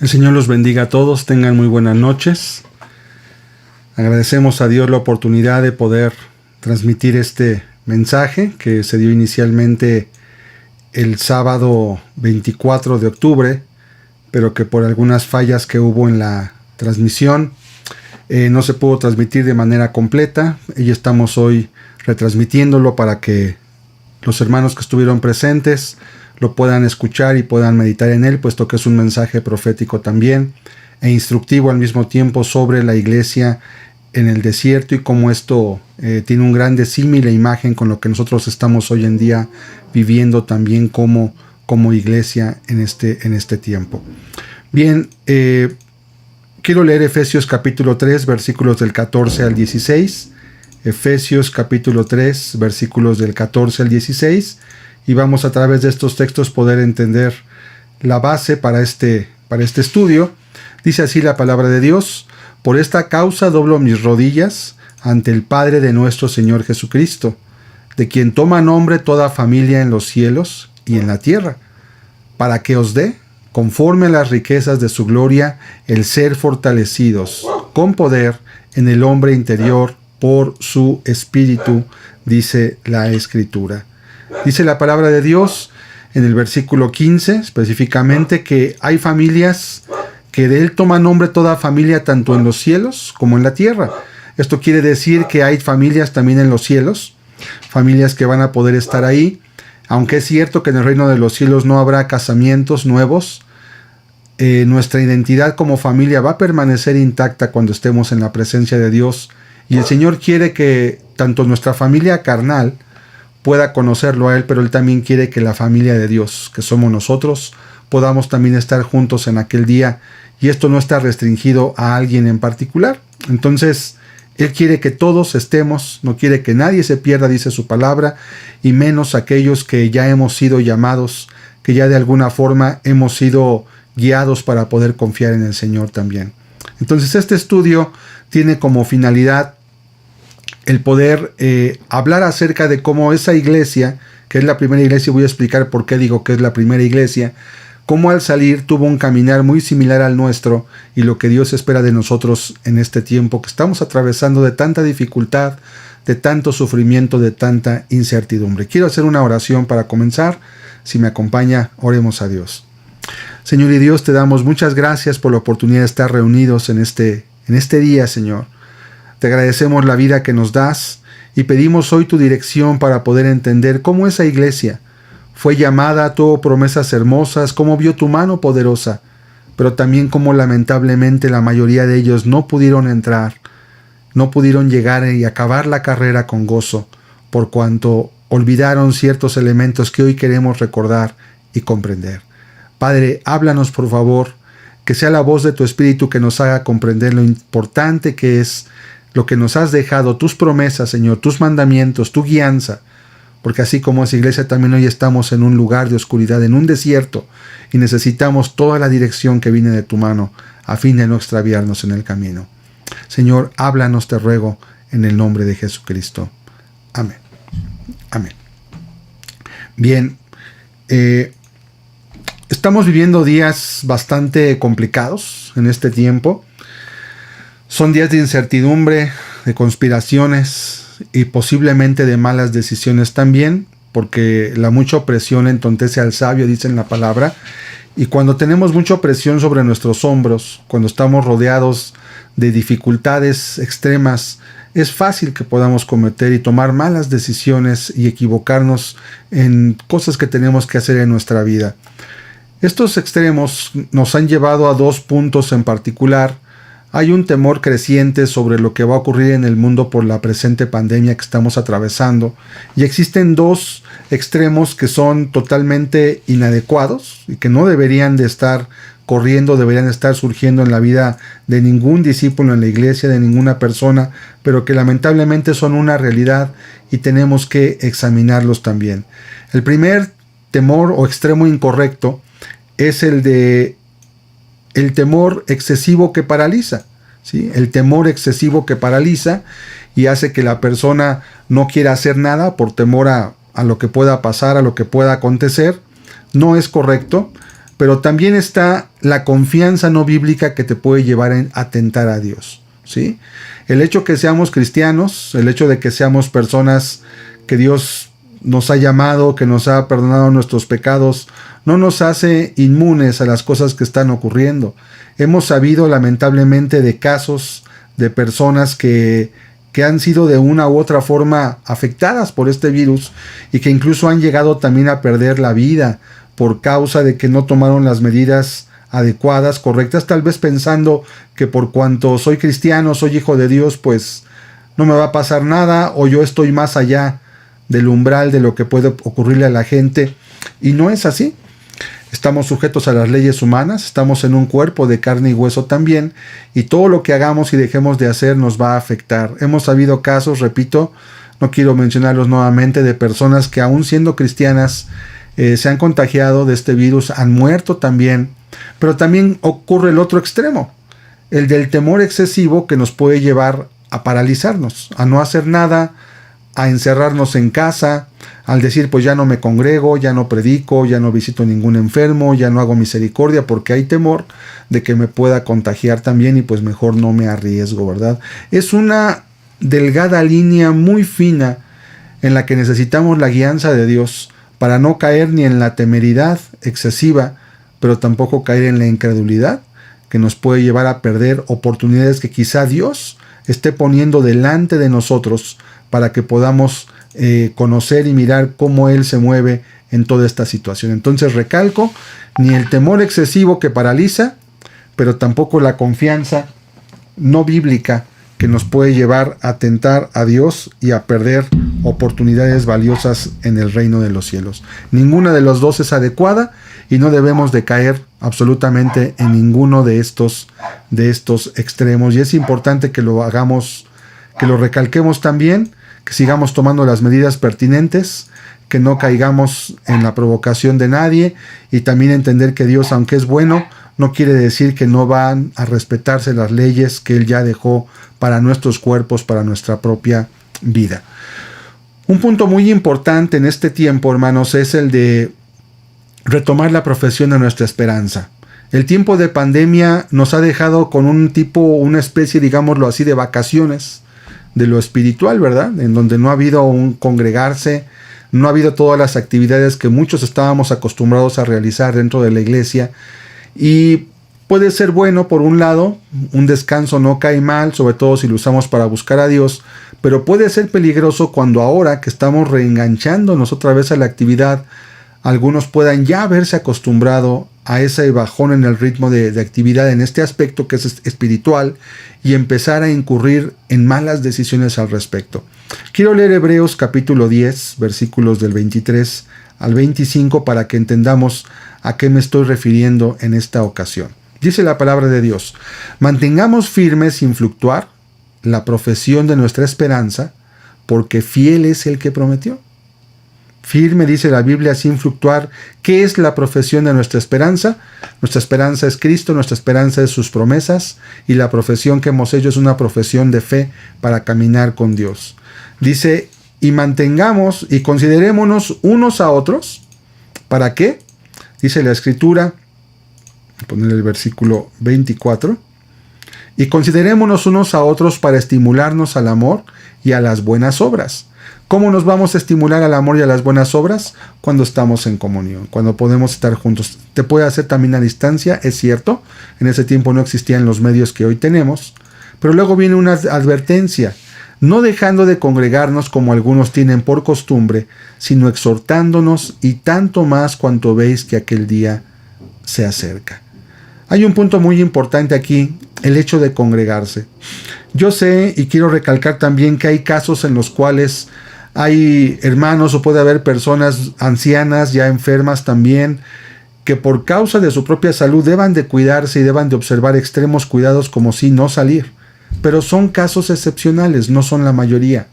El Señor los bendiga a todos, tengan muy buenas noches. Agradecemos a Dios la oportunidad de poder transmitir este mensaje que se dio inicialmente el sábado 24 de octubre, pero que por algunas fallas que hubo en la transmisión no se pudo transmitir de manera completa. Y estamos hoy retransmitiéndolo para que los hermanos que estuvieron presentes lo puedan escuchar y puedan meditar en él, puesto que es un mensaje profético también e instructivo al mismo tiempo sobre la iglesia en el desierto y cómo esto tiene un gran símil e imagen con lo que nosotros estamos hoy en día viviendo también como iglesia en este tiempo. Bien, quiero leer Efesios capítulo 3, versículos del 14 al 16. Efesios capítulo 3, versículos del 14 al 16. Y vamos a través de estos textos poder entender la base para este estudio. Dice así la palabra de Dios: por esta causa doblo mis rodillas ante el Padre de nuestro Señor Jesucristo, de quien toma nombre toda familia en los cielos y en la tierra, para que os dé, conforme a las riquezas de su gloria, el ser fortalecidos con poder en el hombre interior por su Espíritu, dice la Escritura. Dice la palabra de Dios en el versículo 15 específicamente que hay familias que de Él toma nombre toda familia tanto en los cielos como en la tierra. Esto quiere decir que hay familias también en los cielos, familias que van a poder estar ahí, aunque es cierto que en el reino de los cielos no habrá casamientos nuevos. Nuestra identidad como familia va a permanecer intacta cuando estemos en la presencia de Dios, y el Señor quiere que tanto nuestra familia carnal pueda conocerlo a Él, pero Él también quiere que la familia de Dios, que somos nosotros, podamos también estar juntos en aquel día, y esto no está restringido a alguien en particular. Entonces, Él quiere que todos estemos, no quiere que nadie se pierda, dice su palabra, y menos aquellos que ya hemos sido llamados, que ya de alguna forma hemos sido guiados para poder confiar en el Señor también. Entonces, este estudio tiene como finalidad el poder hablar acerca de cómo esa iglesia, que es la primera iglesia, voy a explicar por qué digo que es la primera iglesia, cómo al salir tuvo un caminar muy similar al nuestro y lo que Dios espera de nosotros en este tiempo que estamos atravesando de tanta dificultad, de tanto sufrimiento, de tanta incertidumbre. Quiero hacer una oración para comenzar. Si me acompaña, oremos a Dios. Señor y Dios, te damos muchas gracias por la oportunidad de estar reunidos en este día, Señor. Te agradecemos la vida que nos das y pedimos hoy tu dirección para poder entender cómo esa iglesia fue llamada, tuvo promesas hermosas, cómo vio tu mano poderosa, pero también cómo lamentablemente la mayoría de ellos no pudieron entrar, no pudieron llegar y acabar la carrera con gozo, por cuanto olvidaron ciertos elementos que hoy queremos recordar y comprender. Padre, háblanos por favor, que sea la voz de tu Espíritu que nos haga comprender lo importante que es lo que nos has dejado, tus promesas, Señor, tus mandamientos, tu guianza, porque así como es iglesia, también hoy estamos en un lugar de oscuridad, en un desierto, y necesitamos toda la dirección que viene de tu mano, a fin de no extraviarnos en el camino. Señor, háblanos, te ruego, en el nombre de Jesucristo. Amén. Amén. Bien, estamos viviendo días bastante complicados en este tiempo. Son días de incertidumbre, de conspiraciones y posiblemente de malas decisiones también, porque la mucha opresión entontece al sabio, dice en la palabra. Y cuando tenemos mucha opresión sobre nuestros hombros, cuando estamos rodeados de dificultades extremas, es fácil que podamos cometer y tomar malas decisiones y equivocarnos en cosas que tenemos que hacer en nuestra vida. Estos extremos nos han llevado a dos puntos en particular. Hay un temor creciente sobre lo que va a ocurrir en el mundo por la presente pandemia que estamos atravesando, y existen dos extremos que son totalmente inadecuados y que no deberían de estar corriendo, deberían estar surgiendo en la vida de ningún discípulo en la iglesia, de ninguna persona, pero que lamentablemente son una realidad y tenemos que examinarlos también. El primer temor o extremo incorrecto es el temor excesivo que paraliza, ¿sí? El temor excesivo que paraliza y hace que la persona no quiera hacer nada por temor a lo que pueda pasar, a lo que pueda acontecer. No es correcto, pero también está la confianza no bíblica que te puede llevar a tentar a Dios, ¿sí? El hecho que seamos cristianos, el hecho de que seamos personas que Dios nos ha llamado, que nos ha perdonado nuestros pecados, no nos hace inmunes a las cosas que están ocurriendo. Hemos sabido lamentablemente de casos de personas que han sido de una u otra forma afectadas por este virus y que incluso han llegado también a perder la vida por causa de que no tomaron las medidas adecuadas, correctas, tal vez pensando que por cuanto soy cristiano, soy hijo de Dios, pues no me va a pasar nada, o yo estoy más allá del umbral de lo que puede ocurrirle a la gente, y no es así. Estamos sujetos a las leyes humanas, estamos en un cuerpo de carne y hueso también, y todo lo que hagamos y dejemos de hacer nos va a afectar. Hemos habido casos, repito, no quiero mencionarlos nuevamente, de personas que aún siendo cristianas se han contagiado de este virus, han muerto también, pero también ocurre el otro extremo, el del temor excesivo que nos puede llevar a paralizarnos, a no hacer nada, a encerrarnos en casa, al decir pues ya no me congrego, ya no predico, ya no visito ningún enfermo, ya no hago misericordia porque hay temor de que me pueda contagiar también y pues mejor no me arriesgo, ¿verdad? Es una delgada línea muy fina en la que necesitamos la guianza de Dios para no caer ni en la temeridad excesiva, pero tampoco caer en la incredulidad que nos puede llevar a perder oportunidades que quizá Dios esté poniendo delante de nosotros para que podamos conocer y mirar cómo Él se mueve en toda esta situación. Entonces recalco, ni el temor excesivo que paraliza, pero tampoco la confianza no bíblica que nos puede llevar a tentar a Dios y a perder oportunidades valiosas en el reino de los cielos. Ninguna de las dos es adecuada y no debemos de caer absolutamente en ninguno de estos extremos. Y es importante que lo hagamos, que lo recalquemos también, que sigamos tomando las medidas pertinentes, que no caigamos en la provocación de nadie, y también entender que Dios, aunque es bueno, no quiere decir que no van a respetarse las leyes que Él ya dejó para nuestros cuerpos, para nuestra propia vida. Un punto muy importante en este tiempo, hermanos, es el de retomar la profesión de nuestra esperanza. El tiempo de pandemia nos ha dejado con una especie, digámoslo así, de vacaciones de lo espiritual, ¿verdad? En donde no ha habido un congregarse, no ha habido todas las actividades que muchos estábamos acostumbrados a realizar dentro de la iglesia. Y puede ser bueno por un lado, un descanso no cae mal, sobre todo si lo usamos para buscar a Dios, pero puede ser peligroso cuando ahora que estamos reenganchándonos otra vez a la actividad, algunos puedan ya haberse acostumbrado a ese bajón en el ritmo de actividad en este aspecto que es espiritual y empezar a incurrir en malas decisiones al respecto. Quiero leer Hebreos capítulo 10, versículos del 23 al 25 para que entendamos a qué me estoy refiriendo en esta ocasión. Dice la palabra de Dios: mantengamos firmes sin fluctuar la profesión de nuestra esperanza, porque fiel es el que prometió. Firme, dice la Biblia, sin fluctuar. ¿Qué es la profesión de nuestra esperanza? Nuestra esperanza es Cristo, nuestra esperanza es sus promesas, y la profesión que hemos hecho es una profesión de fe para caminar con Dios. Dice, y mantengamos y considerémonos unos a otros. ¿Para qué? Dice la Escritura, voy a poner el versículo 24, y considerémonos unos a otros para estimularnos al amor y a las buenas obras. ¿Cómo nos vamos a estimular al amor y a las buenas obras? Cuando estamos en comunión, cuando podemos estar juntos. Te puede hacer también a distancia, es cierto. En ese tiempo no existían los medios que hoy tenemos. Pero luego viene una advertencia. No dejando de congregarnos como algunos tienen por costumbre, sino exhortándonos, y tanto más cuanto veis que aquel día se acerca. Hay un punto muy importante aquí, el hecho de congregarse. Yo sé y quiero recalcar también que hay casos en los cuales hay hermanos o puede haber personas ancianas, ya enfermas también, que por causa de su propia salud deban de cuidarse y deban de observar extremos cuidados como si no salir. Pero son casos excepcionales, no son la mayoría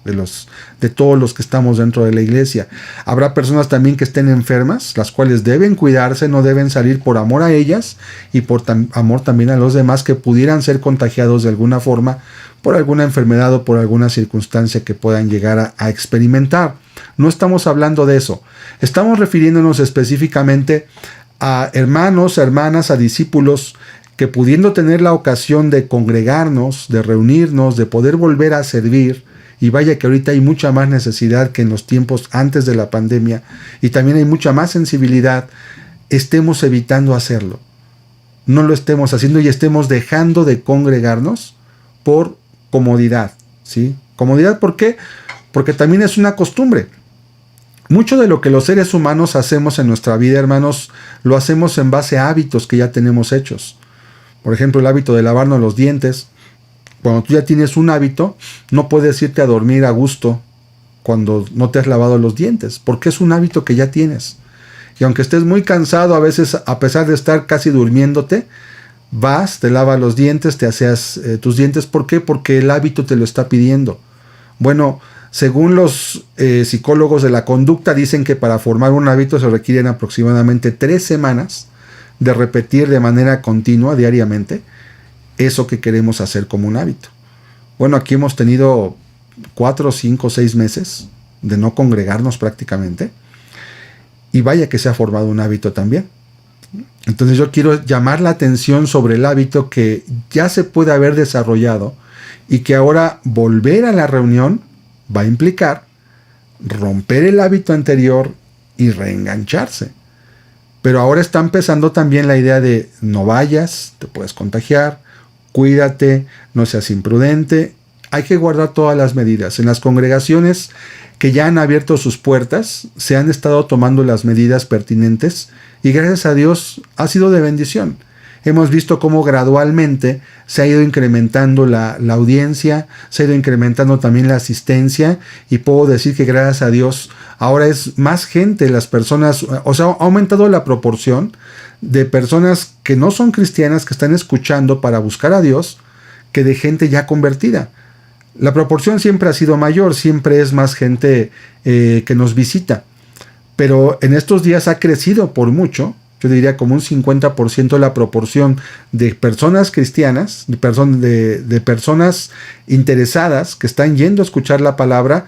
de todos los que estamos dentro de la iglesia. Habrá personas también que estén enfermas, las cuales deben cuidarse, no deben salir por amor a ellas y por amor también a los demás que pudieran ser contagiados de alguna forma por alguna enfermedad o por alguna circunstancia que puedan llegar a experimentar. No estamos hablando de eso. Estamos refiriéndonos específicamente a hermanos, hermanas, a discípulos que pudiendo tener la ocasión de congregarnos, de reunirnos, de poder volver a servir, y vaya que ahorita hay mucha más necesidad que en los tiempos antes de la pandemia, y también hay mucha más sensibilidad, estemos evitando hacerlo. No lo estemos haciendo y estemos dejando de congregarnos por comodidad, ¿sí? ¿Comodidad por qué? Porque también es una costumbre. Mucho de lo que los seres humanos hacemos en nuestra vida, hermanos, lo hacemos en base a hábitos que ya tenemos hechos. Por ejemplo, el hábito de lavarnos los dientes. Cuando tú ya tienes un hábito, no puedes irte a dormir a gusto cuando no te has lavado los dientes, porque es un hábito que ya tienes. Y aunque estés muy cansado, a veces, a pesar de estar casi durmiéndote, vas, te lavas los dientes, te aseas tus dientes. ¿Por qué? Porque el hábito te lo está pidiendo. Bueno, según los psicólogos de la conducta, dicen que para formar un hábito se requieren aproximadamente 3 semanas de repetir de manera continua, diariamente, eso que queremos hacer como un hábito. Bueno, aquí hemos tenido 4, 5, 6 meses de no congregarnos prácticamente, y vaya que se ha formado un hábito también. Entonces yo quiero llamar la atención sobre el hábito que ya se puede haber desarrollado y que ahora volver a la reunión va a implicar romper el hábito anterior y reengancharse. Pero ahora está empezando también la idea de no vayas, te puedes contagiar, cuídate, no seas imprudente. Hay que guardar todas las medidas. En las congregaciones que ya han abierto sus puertas, se han estado tomando las medidas pertinentes y gracias a Dios ha sido de bendición. Hemos visto cómo gradualmente se ha ido incrementando la audiencia, se ha ido incrementando también la asistencia, y puedo decir que gracias a Dios ahora es más gente, las personas, o sea, ha aumentado la proporción de personas que no son cristianas que están escuchando para buscar a Dios que de gente ya convertida. La proporción siempre ha sido mayor, siempre es más gente que nos visita, pero en estos días ha crecido por mucho. Yo diría como un 50% la proporción de personas cristianas, de personas interesadas que están yendo a escuchar la palabra,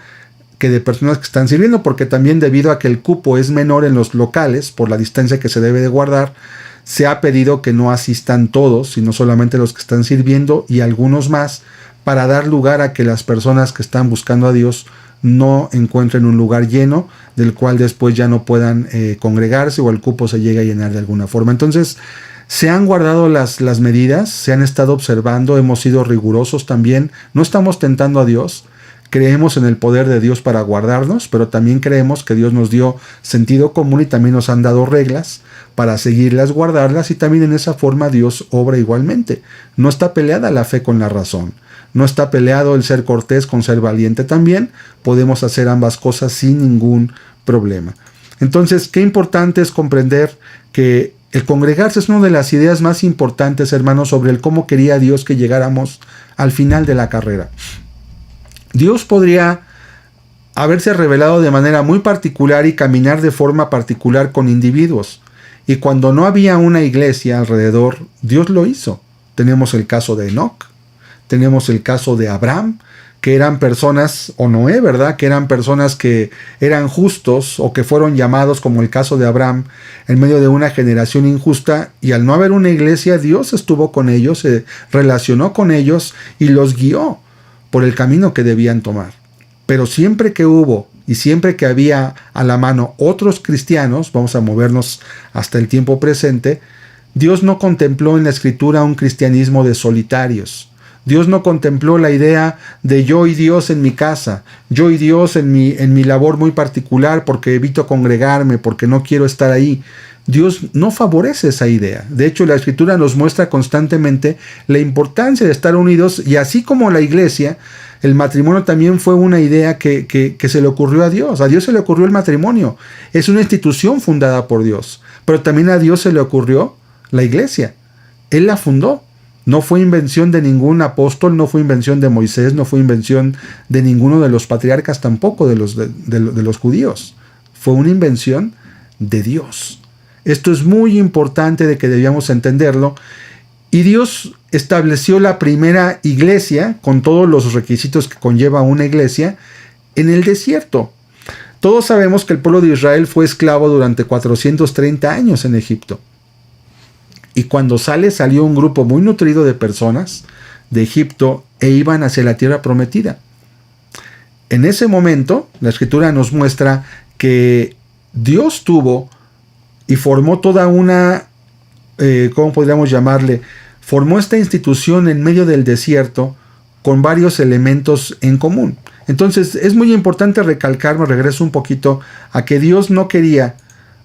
que de personas que están sirviendo, porque también debido a que el cupo es menor en los locales, por la distancia que se debe de guardar, se ha pedido que no asistan todos, sino solamente los que están sirviendo y algunos más, para dar lugar a que las personas que están buscando a Dios no encuentren un lugar lleno del cual después ya no puedan congregarse o el cupo se llegue a llenar de alguna forma. Entonces se han guardado las medidas, se han estado observando, hemos sido rigurosos también, no estamos tentando a Dios, creemos en el poder de Dios para guardarnos, pero también creemos que Dios nos dio sentido común y también nos han dado reglas para seguirlas, guardarlas, y también en esa forma Dios obra igualmente. No está peleada la fe con la razón. No está peleado el ser cortés con ser valiente también. Podemos hacer ambas cosas sin ningún problema. Entonces, qué importante es comprender que el congregarse es una de las ideas más importantes, hermanos, sobre el cómo quería Dios que llegáramos al final de la carrera. Dios podría haberse revelado de manera muy particular y caminar de forma particular con individuos. Y cuando no había una iglesia alrededor, Dios lo hizo. Tenemos el caso de Enoc. Tenemos el caso de Abraham, que eran personas, o Noé, ¿verdad? Que eran personas que eran justos o que fueron llamados, como el caso de Abraham, en medio de una generación injusta, y al no haber una iglesia, Dios estuvo con ellos, se relacionó con ellos y los guió por el camino que debían tomar. Pero siempre que hubo y siempre que había a la mano otros cristianos, vamos a movernos hasta el tiempo presente, Dios no contempló en la Escritura un cristianismo de solitarios. Dios no contempló la idea de yo y Dios en mi casa, yo y Dios en mi labor muy particular porque evito congregarme, porque no quiero estar ahí. Dios no favorece esa idea. De hecho, la Escritura nos muestra constantemente la importancia de estar unidos, y así como la iglesia, el matrimonio también fue una idea que se le ocurrió a Dios. A Dios se le ocurrió el matrimonio. Es una institución fundada por Dios, pero también a Dios se le ocurrió la iglesia. Él la fundó. No fue invención de ningún apóstol, no fue invención de Moisés, no fue invención de ninguno de los patriarcas, tampoco de los judíos. Fue una invención de Dios. Esto es muy importante de que debíamos entenderlo. Y Dios estableció la primera iglesia, con todos los requisitos que conlleva una iglesia, en el desierto. Todos sabemos que el pueblo de Israel fue esclavo durante 430 años en Egipto. Y cuando salió un grupo muy nutrido de personas de Egipto e iban hacia la tierra prometida. En ese momento, la Escritura nos muestra que Dios tuvo y formó toda una, ¿cómo podríamos llamarle? Formó esta institución en medio del desierto con varios elementos en común. Entonces es muy importante recalcar, me regreso un poquito, a que Dios no quería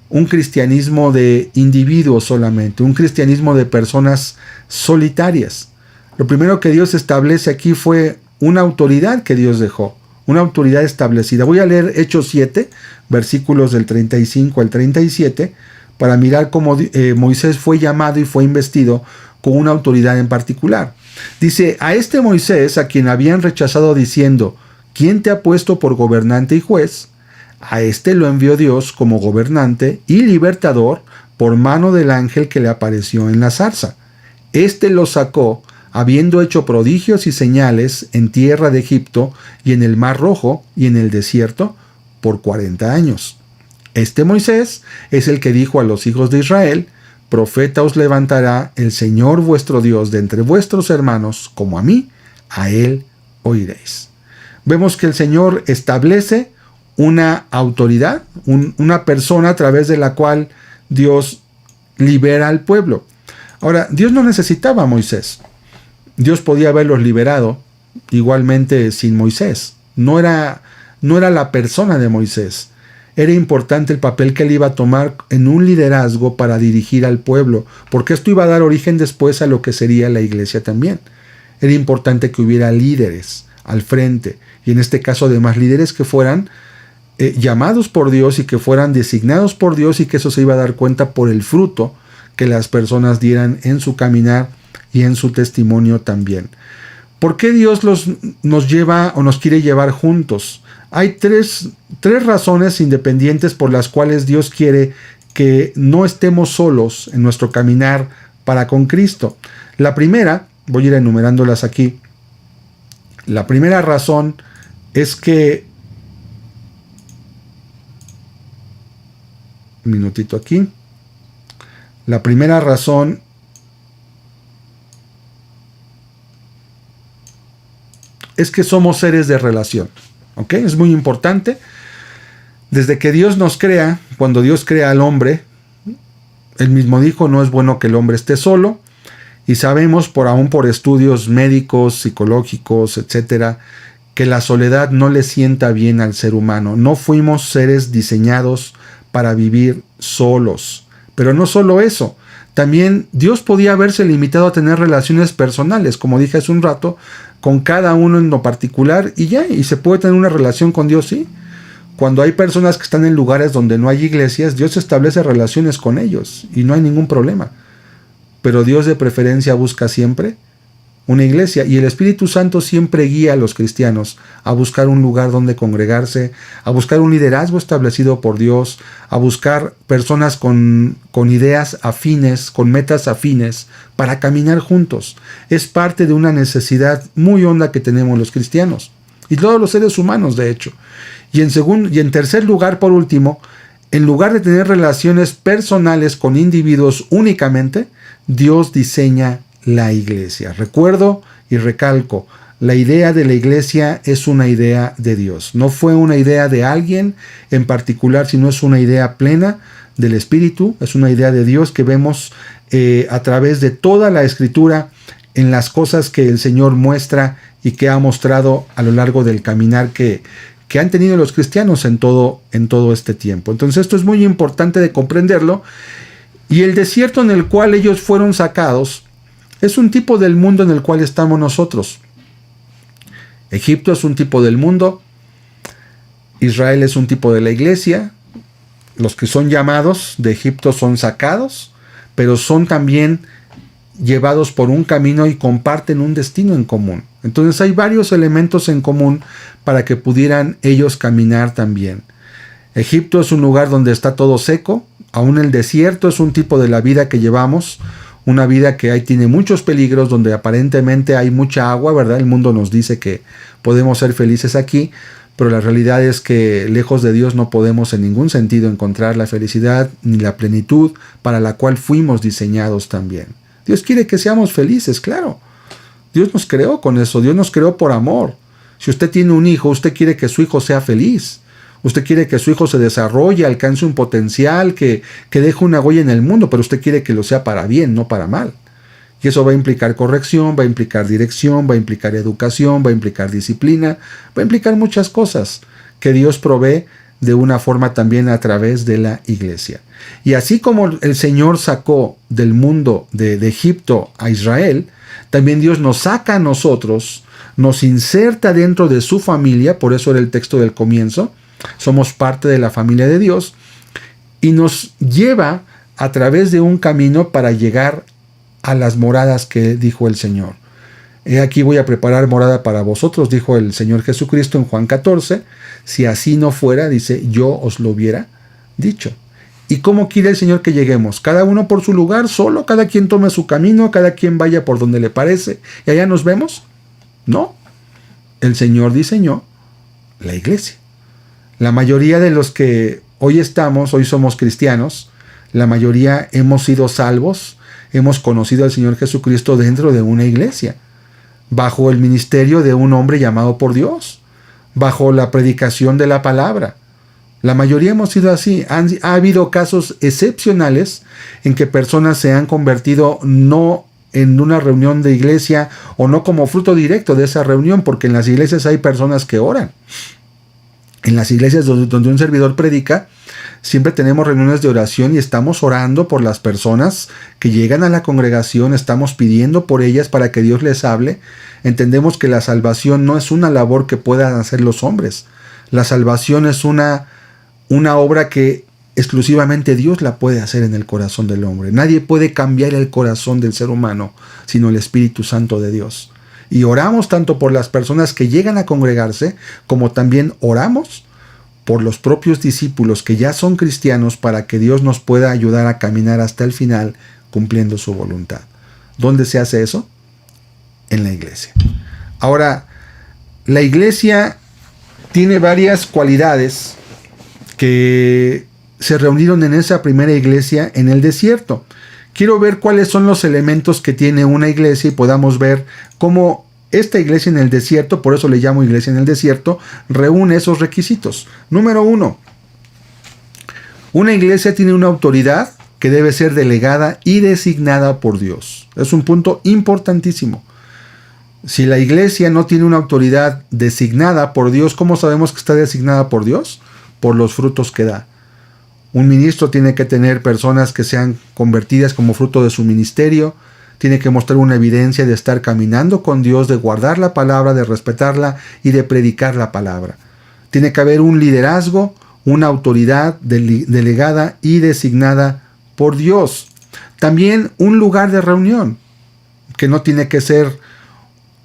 un cristianismo de individuos solamente, un cristianismo de personas solitarias. Lo primero que Dios establece aquí fue una autoridad que Dios dejó, una autoridad establecida. Voy a leer Hechos 7, versículos del 35 al 37, para mirar cómo Moisés fue llamado y fue investido con una autoridad en particular. Dice, a este Moisés, a quien habían rechazado diciendo, ¿quién te ha puesto por gobernante y juez? A este lo envió Dios como gobernante y libertador por mano del ángel que le apareció en la zarza. Este lo sacó, habiendo hecho prodigios y señales en tierra de Egipto y en el Mar Rojo y en el desierto por 40 años. Este Moisés es el que dijo a los hijos de Israel, profeta os levantará el Señor vuestro Dios de entre vuestros hermanos, como a mí, a él oiréis. Vemos que el Señor establece una autoridad, una persona a través de la cual Dios libera al pueblo. Ahora, Dios no necesitaba a Moisés. Dios podía haberlos liberado igualmente sin Moisés. No era la persona de Moisés. Era importante el papel que él iba a tomar en un liderazgo para dirigir al pueblo, porque esto iba a dar origen después a lo que sería la iglesia también. Era importante que hubiera líderes al frente, y en este caso además líderes que fueran llamados por Dios y que fueran designados por Dios, y que eso se iba a dar cuenta por el fruto que las personas dieran en su caminar y en su testimonio también. ¿Por qué Dios nos lleva o nos quiere llevar juntos? Hay tres razones independientes por las cuales Dios quiere que no estemos solos en nuestro caminar para con Cristo. La primera, voy a ir enumerándolas aquí. La primera razón es que, un minutito aquí. La primera razón es que somos seres de relación. ¿Ok? Es muy importante. Desde que Dios nos crea, cuando Dios crea al hombre, Él mismo dijo, no es bueno que el hombre esté solo. Y sabemos, aún por estudios médicos, psicológicos, etcétera, que la soledad no le sienta bien al ser humano. No fuimos seres diseñados para vivir solos. Pero no solo eso. También Dios podía haberse limitado a tener relaciones personales, como dije hace un rato, con cada uno en lo particular y ya, y se puede tener una relación con Dios, sí. Cuando hay personas que están en lugares donde no hay iglesias, Dios establece relaciones con ellos y no hay ningún problema. Pero Dios de preferencia busca siempre una iglesia, y el Espíritu Santo siempre guía a los cristianos a buscar un lugar donde congregarse, a buscar un liderazgo establecido por Dios, a buscar personas con ideas afines, con metas afines, para caminar juntos. Es parte de una necesidad muy honda que tenemos los cristianos, y todos los seres humanos, de hecho. Y en tercer lugar, por último, en lugar de tener relaciones personales con individuos únicamente, Dios diseña la iglesia. Recuerdo y recalco, la idea de la iglesia es una idea de Dios. No fue una idea de alguien en particular, sino es una idea plena del Espíritu, es una idea de Dios que vemos a través de toda la Escritura, en las cosas que el Señor muestra y que ha mostrado a lo largo del caminar que han tenido los cristianos en todo este tiempo. Entonces esto es muy importante de comprenderlo. Y el desierto en el cual ellos fueron sacados es un tipo del mundo en el cual estamos nosotros. Egipto es un tipo del mundo. Israel es un tipo de la iglesia. Los que son llamados de Egipto son sacados, pero son también llevados por un camino y comparten un destino en común. Entonces hay varios elementos en común para que pudieran ellos caminar también. Egipto es un lugar donde está todo seco. Aún el desierto es un tipo de la vida que llevamos, una vida que ahí tiene muchos peligros, donde aparentemente hay mucha agua, ¿verdad? El mundo nos dice que podemos ser felices aquí, pero la realidad es que lejos de Dios no podemos en ningún sentido encontrar la felicidad ni la plenitud para la cual fuimos diseñados también. Dios quiere que seamos felices, claro. Dios nos creó con eso, Dios nos creó por amor. Si usted tiene un hijo, usted quiere que su hijo sea feliz. Usted quiere que su hijo se desarrolle, alcance un potencial, que deje una huella en el mundo, pero usted quiere que lo sea para bien, no para mal. Y eso va a implicar corrección, va a implicar dirección, va a implicar educación, va a implicar disciplina, va a implicar muchas cosas que Dios provee de una forma también a través de la iglesia. Y así como el Señor sacó del mundo de Egipto a Israel, también Dios nos saca a nosotros, nos inserta dentro de su familia, por eso era el texto del comienzo, somos parte de la familia de Dios, y nos lleva a través de un camino para llegar a las moradas que dijo el Señor. He aquí voy a preparar morada para vosotros, dijo el Señor Jesucristo en Juan 14. Si así no fuera, dice, yo os lo hubiera dicho. ¿Y cómo quiere el Señor que lleguemos? Cada uno por su lugar, solo, cada quien tome su camino, cada quien vaya por donde le parece, y allá nos vemos. No, el Señor diseñó la iglesia. La mayoría de los que hoy somos cristianos, la mayoría hemos sido salvos, hemos conocido al Señor Jesucristo dentro de una iglesia, bajo el ministerio de un hombre llamado por Dios, bajo la predicación de la palabra. La mayoría hemos sido así. Ha habido casos excepcionales en que personas se han convertido no en una reunión de iglesia o no como fruto directo de esa reunión, porque en las iglesias hay personas que oran. En las iglesias donde un servidor predica, siempre tenemos reuniones de oración y estamos orando por las personas que llegan a la congregación, estamos pidiendo por ellas para que Dios les hable. Entendemos que la salvación no es una labor que puedan hacer los hombres. La salvación es una obra que exclusivamente Dios la puede hacer en el corazón del hombre. Nadie puede cambiar el corazón del ser humano, sino el Espíritu Santo de Dios. Y oramos tanto por las personas que llegan a congregarse, como también oramos por los propios discípulos que ya son cristianos para que Dios nos pueda ayudar a caminar hasta el final cumpliendo su voluntad. ¿Dónde se hace eso? En la iglesia. Ahora, la iglesia tiene varias cualidades que se reunieron en esa primera iglesia en el desierto. Quiero ver cuáles son los elementos que tiene una iglesia y podamos ver cómo esta iglesia en el desierto, por eso le llamo iglesia en el desierto, reúne esos requisitos. Número 1. Una iglesia tiene una autoridad que debe ser delegada y designada por Dios. Es un punto importantísimo. Si la iglesia no tiene una autoridad designada por Dios, ¿cómo sabemos que está designada por Dios? Por los frutos que da. Un ministro tiene que tener personas que sean convertidas como fruto de su ministerio, tiene que mostrar una evidencia de estar caminando con Dios, de guardar la palabra, de respetarla y de predicar la palabra. Tiene que haber un liderazgo, una autoridad delegada y designada por Dios. También un lugar de reunión, que no tiene que ser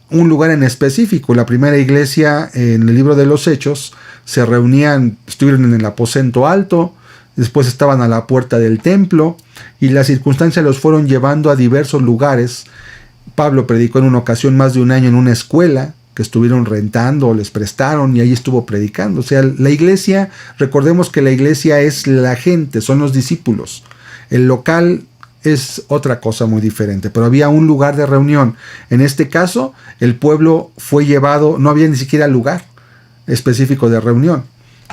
un lugar en específico. La primera iglesia en el libro de los Hechos se reunían, estuvieron en el aposento alto, después estaban a la puerta del templo y las circunstancias los fueron llevando a diversos lugares. Pablo predicó en una ocasión más de un año en una escuela que estuvieron rentando o les prestaron y ahí estuvo predicando. O sea, la iglesia, recordemos que la iglesia es la gente, son los discípulos. El local es otra cosa muy diferente, pero había un lugar de reunión. En este caso, el pueblo fue llevado, no había ni siquiera lugar específico de reunión,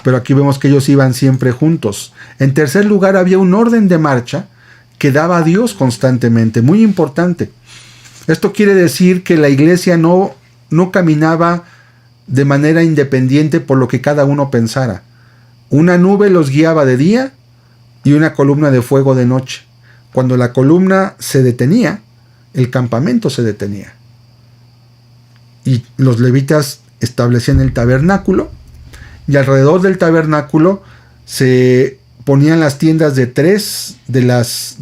pero aquí vemos que ellos iban siempre juntos. En tercer lugar, había un orden de marcha que daba a Dios constantemente, muy importante. Esto quiere decir que la iglesia no caminaba de manera independiente por lo que cada uno pensara. Una nube los guiaba de día y una columna de fuego de noche. Cuando la columna se detenía, el campamento se detenía. Y los levitas establecían el tabernáculo, y alrededor del tabernáculo se ponían las tiendas de 3 de las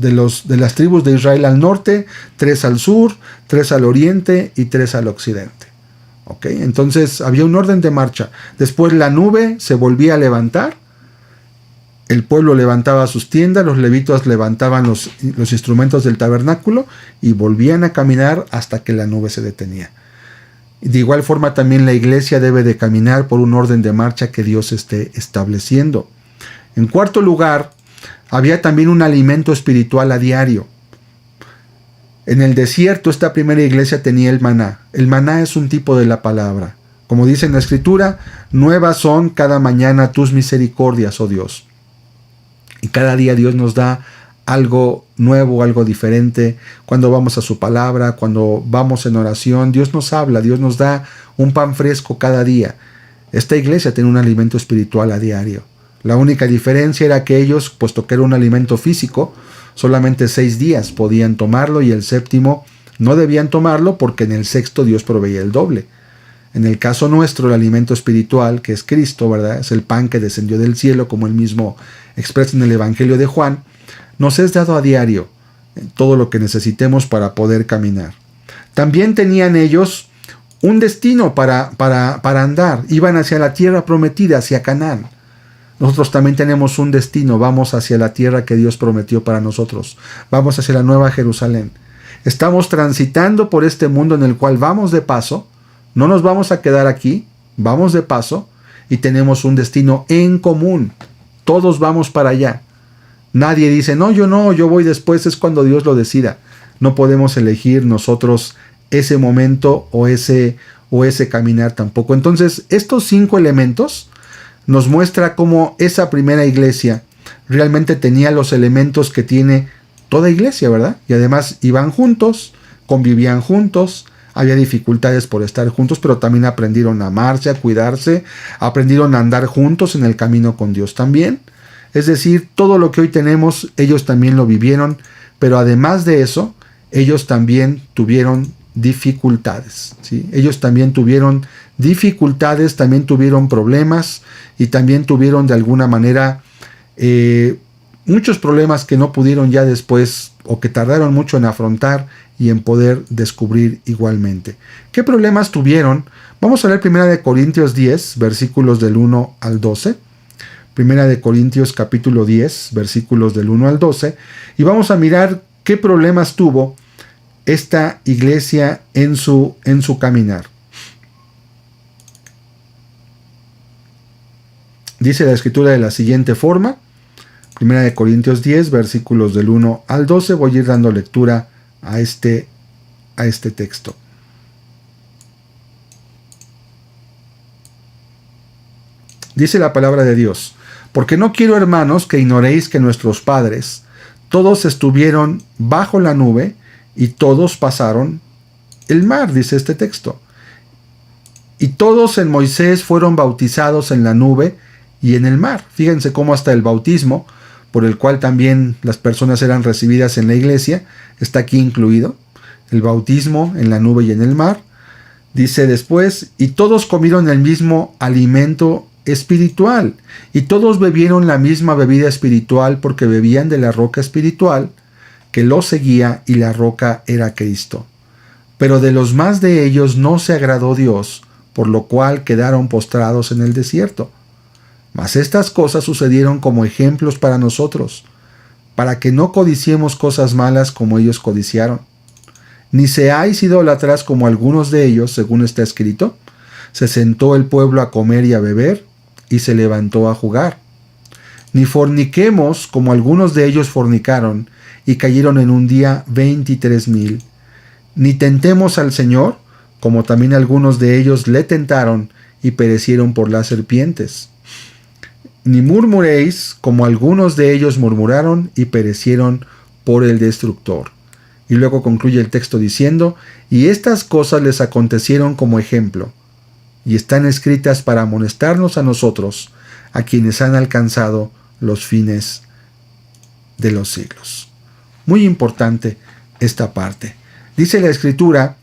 tribus de Israel al norte, 3 al sur, 3 al oriente y 3 al occidente. ¿Ok? Entonces había un orden de marcha. Después la nube se volvía a levantar, el pueblo levantaba sus tiendas, los levitas levantaban los instrumentos del tabernáculo y volvían a caminar hasta que la nube se detenía. De igual forma también la iglesia debe de caminar por un orden de marcha que Dios esté estableciendo. En cuarto lugar, había también un alimento espiritual a diario. En el desierto esta primera iglesia tenía el maná. El maná es un tipo de la palabra. Como dice en la Escritura, nuevas son cada mañana tus misericordias, oh Dios. Y cada día Dios nos da algo nuevo, algo diferente. Cuando vamos a su palabra, cuando vamos en oración, Dios nos habla, Dios nos da un pan fresco cada día. Esta iglesia tiene un alimento espiritual a diario. La única diferencia era que ellos, puesto que era un alimento físico, solamente 6 días podían tomarlo y el séptimo no debían tomarlo porque en el sexto Dios proveía el doble. En el caso nuestro, el alimento espiritual, que es Cristo, ¿verdad? Es el pan que descendió del cielo, como él mismo expresa en el Evangelio de Juan, nos es dado a diario todo lo que necesitemos para poder caminar. También tenían ellos un destino para andar. Iban hacia la tierra prometida, hacia Canaán. Nosotros también tenemos un destino. Vamos hacia la tierra que Dios prometió para nosotros. Vamos hacia la Nueva Jerusalén. Estamos transitando por este mundo en el cual vamos de paso. No nos vamos a quedar aquí. Vamos de paso y tenemos un destino en común. Todos vamos para allá. Nadie dice, no, yo voy después, es cuando Dios lo decida. No podemos elegir nosotros ese momento o ese caminar tampoco. Entonces, estos 5 elementos nos muestra cómo esa primera iglesia realmente tenía los elementos que tiene toda iglesia, ¿verdad? Y además iban juntos, convivían juntos, había dificultades por estar juntos, pero también aprendieron a amarse, a cuidarse, aprendieron a andar juntos en el camino con Dios también. Es decir, todo lo que hoy tenemos, ellos también lo vivieron, pero además de eso, ellos también tuvieron dificultades, ¿sí? Ellos también tuvieron dificultades, también tuvieron problemas y también tuvieron de alguna manera muchos problemas que no pudieron ya después o que tardaron mucho en afrontar y en poder descubrir igualmente. ¿Qué problemas tuvieron? Vamos a leer 1 Corintios 10, versículos del 1 al 12. 1 Corintios capítulo 10, versículos del 1 al 12, y vamos a mirar qué problemas tuvo esta iglesia en su caminar. Dice la Escritura de la siguiente forma, 1 Corintios 10, versículos del 1 al 12, voy a ir dando lectura a este texto. Dice la palabra de Dios: porque no quiero, hermanos, que ignoréis que nuestros padres todos estuvieron bajo la nube y todos pasaron el mar, dice este texto. Y todos en Moisés fueron bautizados en la nube y en el mar. Fíjense cómo hasta el bautismo, por el cual también las personas eran recibidas en la iglesia, está aquí incluido. El bautismo en la nube y en el mar. Dice después, y todos comieron el mismo alimento espiritual, y todos bebieron la misma bebida espiritual, porque bebían de la roca espiritual que los seguía, y la roca era Cristo. Pero de los más de ellos no se agradó Dios, por lo cual quedaron postrados en el desierto. Mas estas cosas sucedieron como ejemplos para nosotros, para que no codiciemos cosas malas como ellos codiciaron. Ni seáis idólatras como algunos de ellos, según está escrito. Se sentó el pueblo a comer y a beber, y se levantó a jugar. Ni forniquemos como algunos de ellos fornicaron, y cayeron en un día 23,000. Ni tentemos al Señor, como también algunos de ellos le tentaron, y perecieron por las serpientes. Ni murmuréis, como algunos de ellos murmuraron, y perecieron por el destructor. Y luego concluye el texto diciendo, y estas cosas les acontecieron como ejemplo, y están escritas para amonestarnos a nosotros, a quienes han alcanzado los fines de los siglos. Muy importante esta parte. Dice la Escritura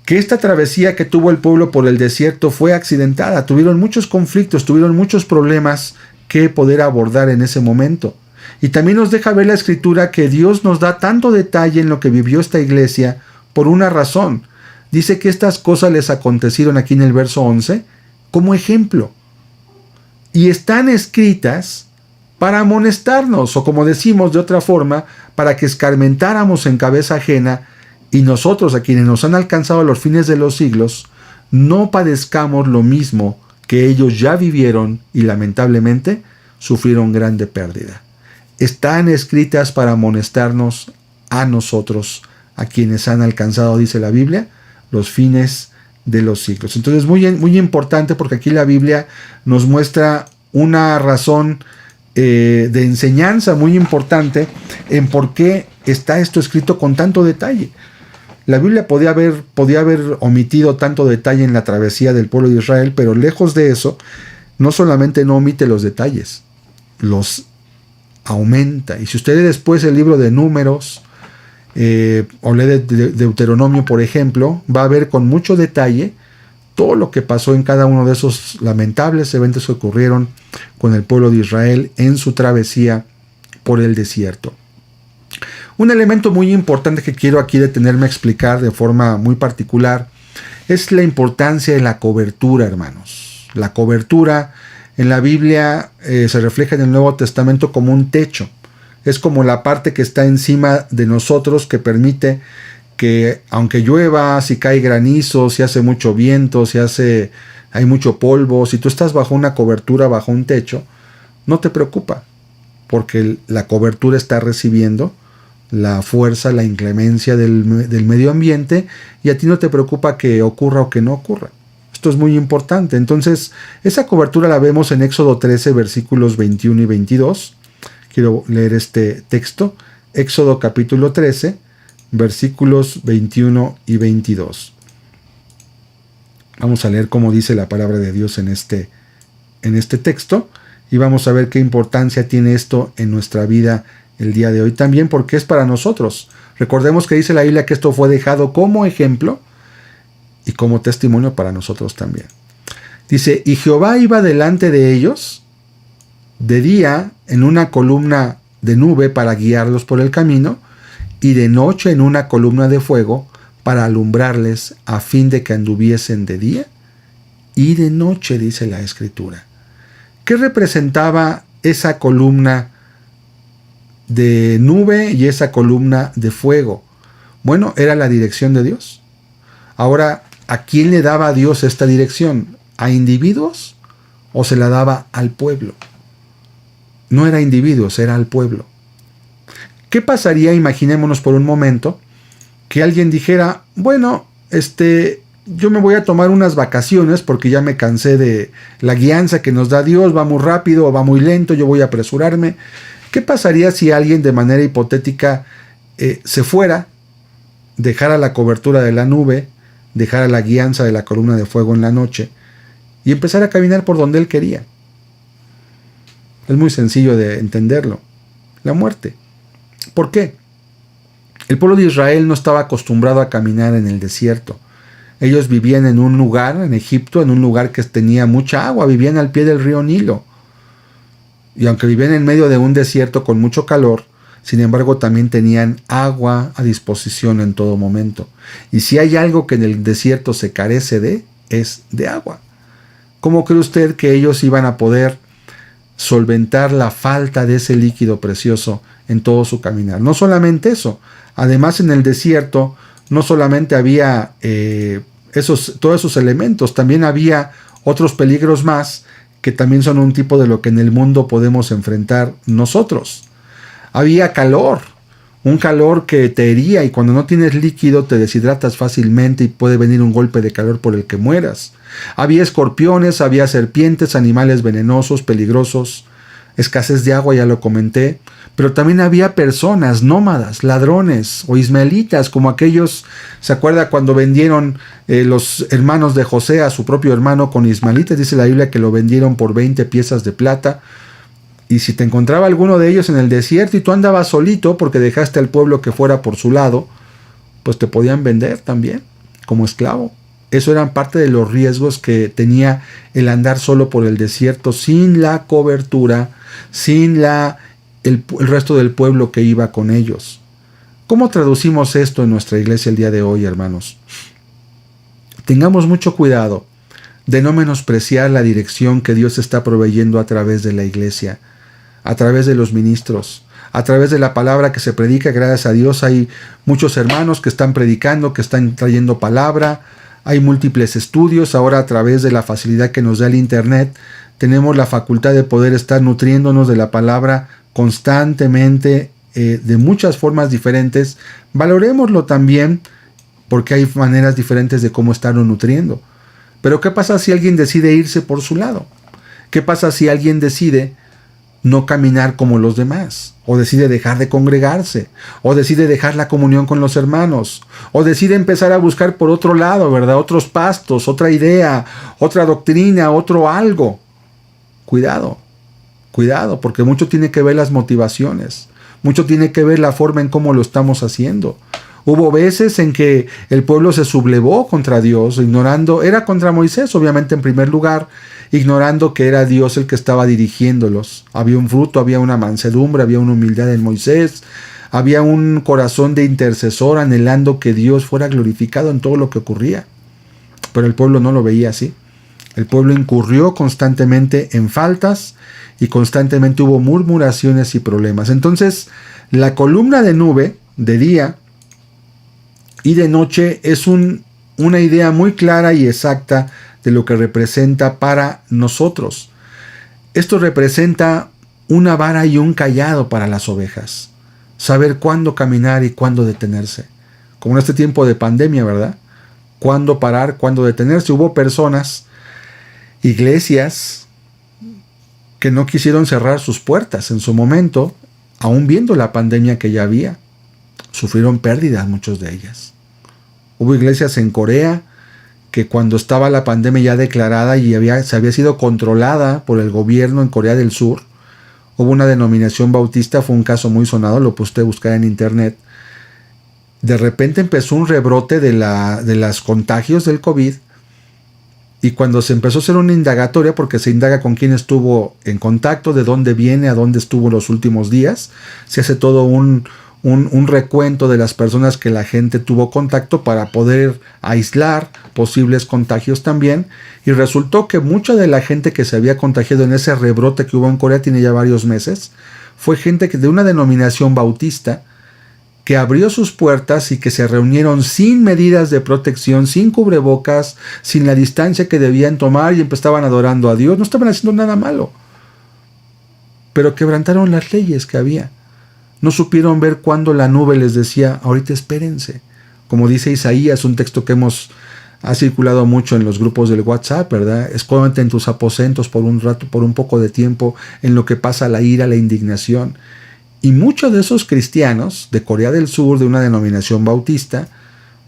que esta travesía que tuvo el pueblo por el desierto fue accidentada. Tuvieron muchos conflictos, tuvieron muchos problemas que poder abordar en ese momento. Y también nos deja ver la Escritura que Dios nos da tanto detalle en lo que vivió esta iglesia por una razón. Dice que estas cosas les acontecieron aquí en el verso 11 como ejemplo. Y están escritas para amonestarnos, o como decimos de otra forma, para que escarmentáramos en cabeza ajena y nosotros, a quienes nos han alcanzado a los fines de los siglos, no padezcamos lo mismo que ellos ya vivieron y lamentablemente sufrieron grande pérdida. Están escritas para amonestarnos a nosotros, a quienes han alcanzado, dice la Biblia, los fines de los siglos. Entonces muy importante, porque aquí la Biblia nos muestra una razón de enseñanza muy importante en por qué está esto escrito con tanto detalle. La Biblia podía haber omitido tanto detalle en la travesía del pueblo de Israel, pero lejos de eso, no solamente no omite los detalles, los aumenta. Y si usted lee después el libro de Números, o lee de Deuteronomio, por ejemplo, va a ver con mucho detalle todo lo que pasó en cada uno de esos lamentables eventos que ocurrieron con el pueblo de Israel en su travesía por el desierto. Un elemento muy importante que quiero aquí detenerme a explicar de forma muy particular es la importancia de la cobertura, hermanos. La cobertura en la Biblia se refleja en el Nuevo Testamento como un techo. Es como la parte que está encima de nosotros que permite que, aunque llueva, si cae granizo, si hace mucho viento, hay mucho polvo, si tú estás bajo una cobertura, bajo un techo, no te preocupa, porque la cobertura está recibiendo la fuerza, la inclemencia del medio ambiente, y a ti no te preocupa que ocurra o que no ocurra. Esto es muy importante. Entonces, esa cobertura la vemos en Éxodo 13, versículos 21 y 22. Quiero leer este texto. Éxodo capítulo 13, versículos 21 y 22. Vamos a leer cómo dice la palabra de Dios en este texto, y vamos a ver qué importancia tiene esto en nuestra vida el día de hoy también, porque es para nosotros. Recordemos que dice la Biblia que esto fue dejado como ejemplo y como testimonio para nosotros también. Dice: y Jehová iba delante de ellos de día en una columna de nube para guiarlos por el camino, y de noche en una columna de fuego para alumbrarles, a fin de que anduviesen de día y de noche, dice la Escritura. ¿Qué representaba esa columna de nube y esa columna de fuego? Bueno, era la dirección de Dios. Ahora, ¿a quién le daba Dios esta dirección? ¿A individuos o se la daba al pueblo? No era a individuos, era al pueblo. ¿Qué pasaría? Imaginémonos por un momento que alguien dijera: bueno, yo me voy a tomar unas vacaciones porque ya me cansé de la guianza que nos da Dios, va muy rápido o va muy lento, yo voy a apresurarme. ¿Qué pasaría si alguien de manera hipotética se fuera, dejara la cobertura de la nube, dejara la guianza de la columna de fuego en la noche y empezara a caminar por donde él quería? Es muy sencillo de entenderlo. La muerte. ¿Por qué? El pueblo de Israel no estaba acostumbrado a caminar en el desierto. Ellos vivían en un lugar, en Egipto, en un lugar que tenía mucha agua, vivían al pie del río Nilo. Y aunque vivían en medio de un desierto con mucho calor, sin embargo también tenían agua a disposición en todo momento. Y si hay algo que en el desierto se carece de, es de agua. ¿Cómo cree usted que ellos iban a poder solventar la falta de ese líquido precioso en todo su caminar? No solamente eso, además en el desierto no solamente había todos esos elementos, también había otros peligros más que también son un tipo de lo que en el mundo podemos enfrentar nosotros. Había calor, un calor que te hería, y cuando no tienes líquido te deshidratas fácilmente y puede venir un golpe de calor por el que mueras. Había escorpiones, había serpientes, animales venenosos, peligrosos, escasez de agua, ya lo comenté, pero también había personas nómadas, ladrones o ismaelitas, como aquellos, ¿se acuerda cuando vendieron los hermanos de José a su propio hermano con ismaelitas? Dice la Biblia que lo vendieron por 20 piezas de plata. Y si te encontraba alguno de ellos en el desierto y tú andabas solito porque dejaste al pueblo que fuera por su lado, pues te podían vender también como esclavo. Eso eran parte de los riesgos que tenía el andar solo por el desierto, sin la cobertura, sin el resto del pueblo que iba con ellos. ¿Cómo traducimos esto en nuestra iglesia el día de hoy, hermanos? Tengamos mucho cuidado de no menospreciar la dirección que Dios está proveyendo a través de la iglesia, a través de los ministros, a través de la palabra que se predica. Gracias a Dios hay muchos hermanos que están predicando, que están trayendo palabra. Hay múltiples estudios. Ahora, a través de la facilidad que nos da el internet, tenemos la facultad de poder estar nutriéndonos de la palabra constantemente, de muchas formas diferentes. Valorémoslo también, porque hay maneras diferentes de cómo estarlo nutriendo. Pero ¿qué pasa si alguien decide irse por su lado? ¿Qué pasa si alguien decide no caminar como los demás? O decide dejar de congregarse, o decide dejar la comunión con los hermanos, o decide empezar a buscar por otro lado, ¿verdad? Otros pastos, otra idea, otra doctrina, otro algo. Cuidado, cuidado, porque mucho tiene que ver las motivaciones, mucho tiene que ver la forma en cómo lo estamos haciendo. Hubo veces en que el pueblo se sublevó contra Dios, ignorando, era contra Moisés, obviamente en primer lugar, ignorando que era Dios el que estaba dirigiéndolos. Había un fruto, había una mansedumbre, había una humildad en Moisés, había un corazón de intercesor anhelando que Dios fuera glorificado en todo lo que ocurría. Pero el pueblo no lo veía así. El pueblo incurrió constantemente en faltas y constantemente hubo murmuraciones y problemas. Entonces, la columna de nube de día y de noche es una idea muy clara y exacta de lo que representa para nosotros. Esto representa una vara y un cayado para las ovejas. Saber cuándo caminar y cuándo detenerse. Como en este tiempo de pandemia, ¿verdad? Cuándo parar, cuándo detenerse. Hubo personas, iglesias, que no quisieron cerrar sus puertas en su momento, aún viendo la pandemia que ya había. Sufrieron pérdidas muchos de ellas. Hubo iglesias en Corea que cuando estaba la pandemia ya declarada y se había sido controlada por el gobierno en Corea del Sur, hubo una denominación bautista, fue un caso muy sonado, lo puede usted buscar en internet. De repente empezó un rebrote de los contagios del COVID, y cuando se empezó a hacer una indagatoria, porque se indaga con quién estuvo en contacto, de dónde viene, a dónde estuvo los últimos días, se hace todo un recuento de las personas que la gente tuvo contacto para poder aislar posibles contagios también, y resultó que mucha de la gente que se había contagiado en ese rebrote que hubo en Corea, tiene ya varios meses, fue gente de una denominación bautista que abrió sus puertas y que se reunieron sin medidas de protección, sin cubrebocas, sin la distancia que debían tomar, y estaban adorando a Dios. No estaban haciendo nada malo, pero quebrantaron las leyes que había. No supieron ver cuándo la nube les decía, ahorita espérense. Como dice Isaías, un texto que ha circulado mucho en los grupos del WhatsApp, ¿verdad? Escóndete en tus aposentos por un rato, por un poco de tiempo, en lo que pasa la ira, la indignación. Y muchos de esos cristianos de Corea del Sur, de una denominación bautista,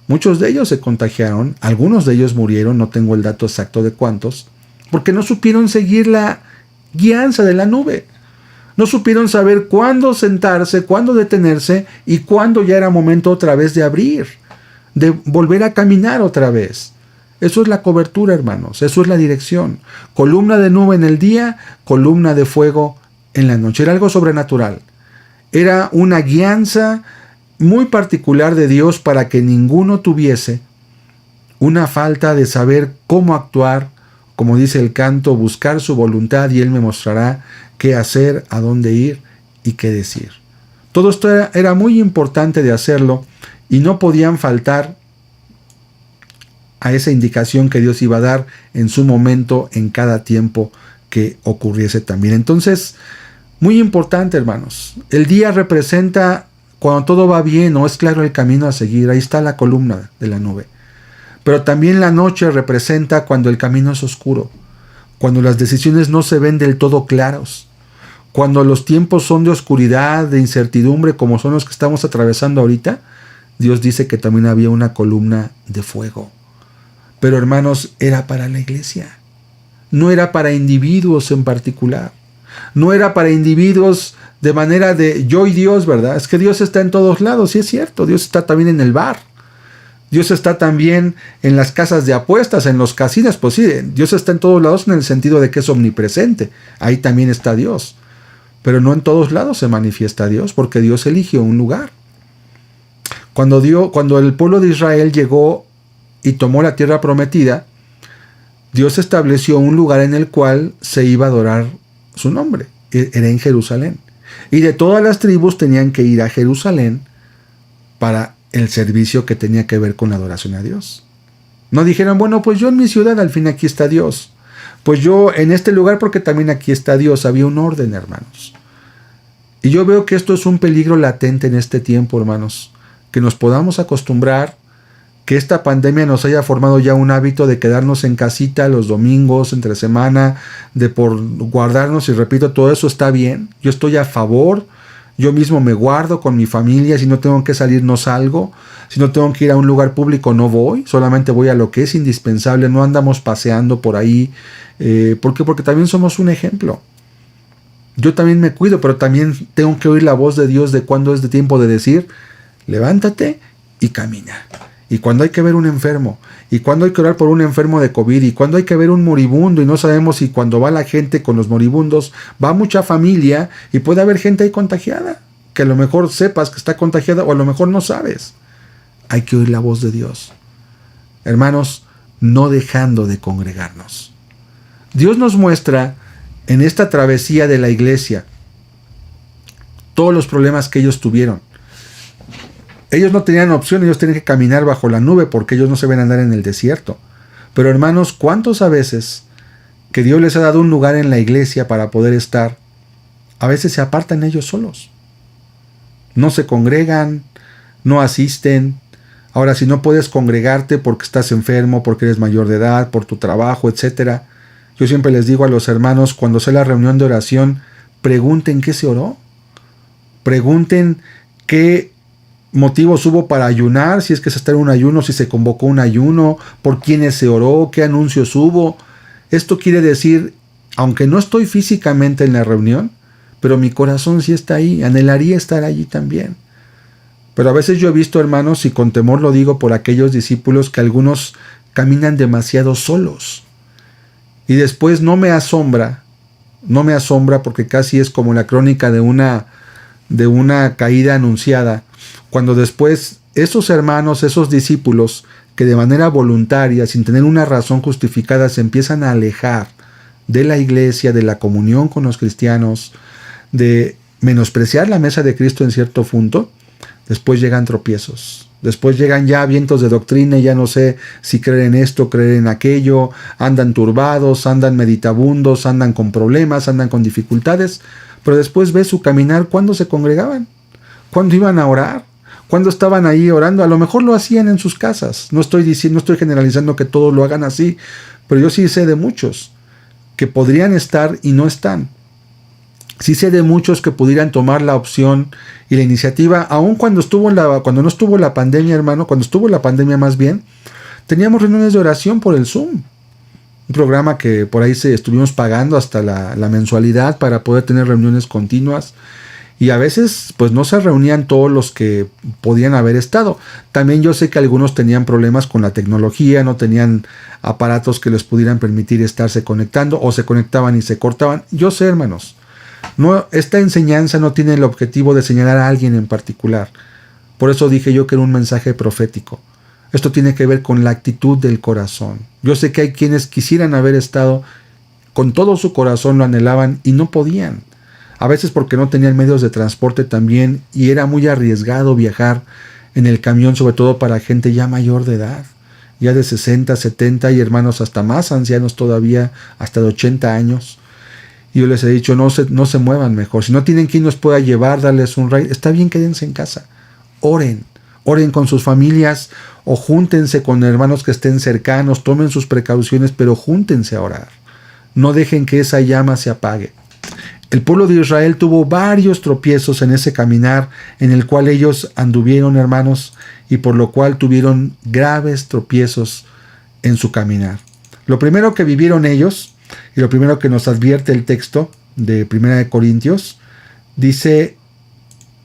muchos de ellos se contagiaron, algunos de ellos murieron, no tengo el dato exacto de cuántos, porque no supieron seguir la guianza de la nube. No supieron saber cuándo sentarse, cuándo detenerse y cuándo ya era momento otra vez de abrir, de volver a caminar otra vez. Eso es la cobertura, hermanos, eso es la dirección. Columna de nube en el día, columna de fuego en la noche. Era algo sobrenatural. Era una guianza muy particular de Dios para que ninguno tuviese una falta de saber cómo actuar, como dice el canto, buscar su voluntad y Él me mostrará qué hacer, a dónde ir y qué decir. Todo esto era muy importante de hacerlo y no podían faltar a esa indicación que Dios iba a dar en su momento, en cada tiempo que ocurriese también. Entonces, muy importante, hermanos. El día representa cuando todo va bien o es claro el camino a seguir. Ahí está la columna de la nube. Pero también la noche representa cuando el camino es oscuro, cuando las decisiones no se ven del todo claros, cuando los tiempos son de oscuridad, de incertidumbre, como son los que estamos atravesando ahorita. Dios dice que también había una columna de fuego. Pero, hermanos, era para la iglesia. No era para individuos en particular. No era para individuos de manera de yo y Dios, ¿verdad? Es que Dios está en todos lados, sí es cierto. Dios está también en el bar. Dios está también en las casas de apuestas, en los casinos. Pues sí, Dios está en todos lados en el sentido de que es omnipresente. Ahí también está Dios. Pero no en todos lados se manifiesta Dios, porque Dios eligió un lugar. Cuando el pueblo de Israel llegó y tomó la tierra prometida, Dios estableció un lugar en el cual se iba a adorar su nombre. Era en Jerusalén. Y de todas las tribus tenían que ir a Jerusalén para el servicio que tenía que ver con la adoración a Dios. No dijeron, bueno, pues yo en mi ciudad, al fin aquí está Dios. Pues yo en este lugar, porque también aquí está Dios. Había un orden, hermanos. Y yo veo que esto es un peligro latente en este tiempo, hermanos. Que nos podamos acostumbrar, que esta pandemia nos haya formado ya un hábito de quedarnos en casita los domingos, entre semana, de por guardarnos, y repito, todo eso está bien. Yo estoy a favor. Yo mismo me guardo con mi familia. Si no tengo que salir, no salgo. Si no tengo que ir a un lugar público, no voy. Solamente voy a lo que es indispensable. No andamos paseando por ahí. ¿Por qué? Porque también somos un ejemplo. Yo también me cuido, pero también tengo que oír la voz de Dios de cuando es de tiempo de decir, levántate y camina. Y cuando hay que ver un enfermo, y cuando hay que orar por un enfermo de COVID, y cuando hay que ver un moribundo, y no sabemos si cuando va la gente con los moribundos, va mucha familia, y puede haber gente ahí contagiada, que a lo mejor sepas que está contagiada, o a lo mejor no sabes. Hay que oír la voz de Dios. Hermanos, no dejando de congregarnos. Dios nos muestra en esta travesía de la iglesia todos los problemas que ellos tuvieron. Ellos no tenían opción, ellos tenían que caminar bajo la nube porque ellos no se ven andar en el desierto. Pero hermanos, ¿cuántos a veces que Dios les ha dado un lugar en la iglesia para poder estar, a veces se apartan ellos solos? No se congregan, no asisten. Ahora, si no puedes congregarte porque estás enfermo, porque eres mayor de edad, por tu trabajo, etc., yo siempre les digo a los hermanos, cuando sea la reunión de oración, pregunten qué se oró. Pregunten qué motivos hubo para ayunar, si es que se está en un ayuno, si se convocó un ayuno, por quiénes se oró, qué anuncios hubo. Esto quiere decir, aunque no estoy físicamente en la reunión, pero mi corazón sí está ahí, anhelaría estar allí también. Pero a veces yo he visto, hermanos, y con temor lo digo por aquellos discípulos, que algunos caminan demasiado solos. Y después no me asombra porque casi es como la crónica de una caída anunciada, cuando después esos hermanos, esos discípulos, que de manera voluntaria, sin tener una razón justificada, se empiezan a alejar de la iglesia, de la comunión con los cristianos, de menospreciar la mesa de Cristo en cierto punto, después llegan tropiezos. Después llegan ya vientos de doctrina y ya no sé si creer en esto, creer en aquello, andan turbados, andan meditabundos, andan con problemas, andan con dificultades, pero después ves su caminar cuando se congregaban, cuando iban a orar, cuando estaban ahí orando. A lo mejor lo hacían en sus casas. No estoy generalizando que todos lo hagan así, pero yo sí sé de muchos que podrían estar y no están. Sí sé de muchos que pudieran tomar la opción y la iniciativa, aun cuando no estuvo la pandemia, hermano, cuando estuvo la pandemia más bien, teníamos reuniones de oración por el Zoom. Un programa que por ahí estuvimos pagando hasta la mensualidad para poder tener reuniones continuas. Y a veces pues no se reunían todos los que podían haber estado. También yo sé que algunos tenían problemas con la tecnología, no tenían aparatos que les pudieran permitir estarse conectando, o se conectaban y se cortaban. Yo sé, hermanos, esta enseñanza no tiene el objetivo de señalar a alguien en particular. Por eso dije yo que era un mensaje profético. Esto tiene que ver con la actitud del corazón. Yo sé que hay quienes quisieran haber estado, con todo su corazón lo anhelaban y no podían. A veces porque no tenían medios de transporte también, y era muy arriesgado viajar en el camión, sobre todo para gente ya mayor de edad, ya de 60, 70 y hermanos hasta más ancianos todavía, hasta de 80 años. Y yo les he dicho, no se muevan mejor. Si no tienen quien los pueda llevar, darles un ride, está bien, quédense en casa. Oren con sus familias o júntense con hermanos que estén cercanos, tomen sus precauciones, pero júntense a orar. No dejen que esa llama se apague. El pueblo de Israel tuvo varios tropiezos en ese caminar en el cual ellos anduvieron, hermanos, y por lo cual tuvieron graves tropiezos en su caminar. Lo primero que vivieron ellos, y lo primero que nos advierte el texto de 1 Corintios, dice,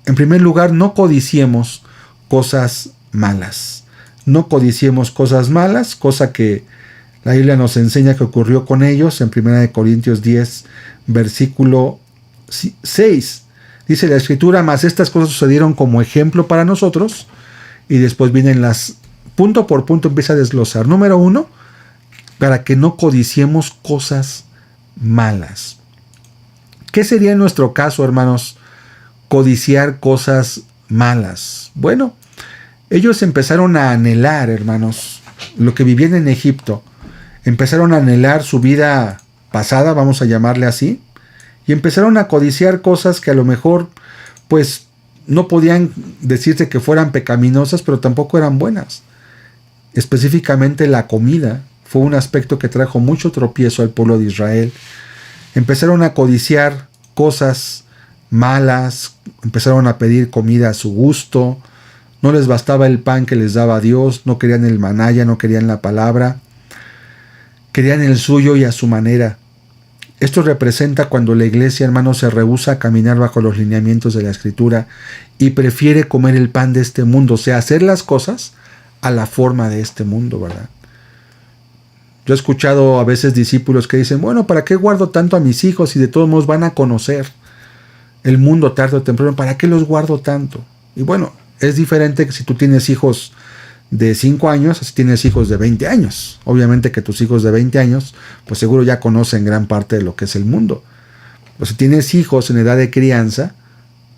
en primer lugar, no codiciemos cosas malas. No codiciemos cosas malas, cosa que la Biblia nos enseña que ocurrió con ellos en 1 Corintios 10, versículo 6. Dice la Escritura, mas estas cosas sucedieron como ejemplo para nosotros, y después vienen punto por punto empieza a desglosar. Número 1, para que no codiciemos cosas malas. ¿Qué sería en nuestro caso, hermanos, codiciar cosas malas. Bueno, ellos empezaron a anhelar, hermanos, lo que vivían en Egipto. Empezaron a anhelar su vida pasada, vamos a llamarle así, y empezaron a codiciar cosas que a lo mejor, pues, no podían decirse que fueran pecaminosas, pero tampoco eran buenas. Específicamente la comida fue un aspecto que trajo mucho tropiezo al pueblo de Israel. Empezaron a codiciar cosas malas, empezaron a pedir comida a su gusto, no les bastaba el pan que les daba Dios, no querían el maná, ya no querían la palabra, querían el suyo y a su manera. Esto representa cuando la iglesia, hermanos, se rehúsa a caminar bajo los lineamientos de la Escritura y prefiere comer el pan de este mundo, o sea, hacer las cosas a la forma de este mundo, ¿verdad? Yo he escuchado a veces discípulos que dicen, bueno, ¿para qué guardo tanto a mis hijos si de todos modos van a conocer el mundo tarde o temprano? ¿Para qué los guardo tanto? Y bueno, es diferente que si tú tienes hijos de 5 años, así tienes hijos de 20 años. Obviamente que tus hijos de 20 años, pues seguro ya conocen gran parte de lo que es el mundo. Pero si tienes hijos en edad de crianza,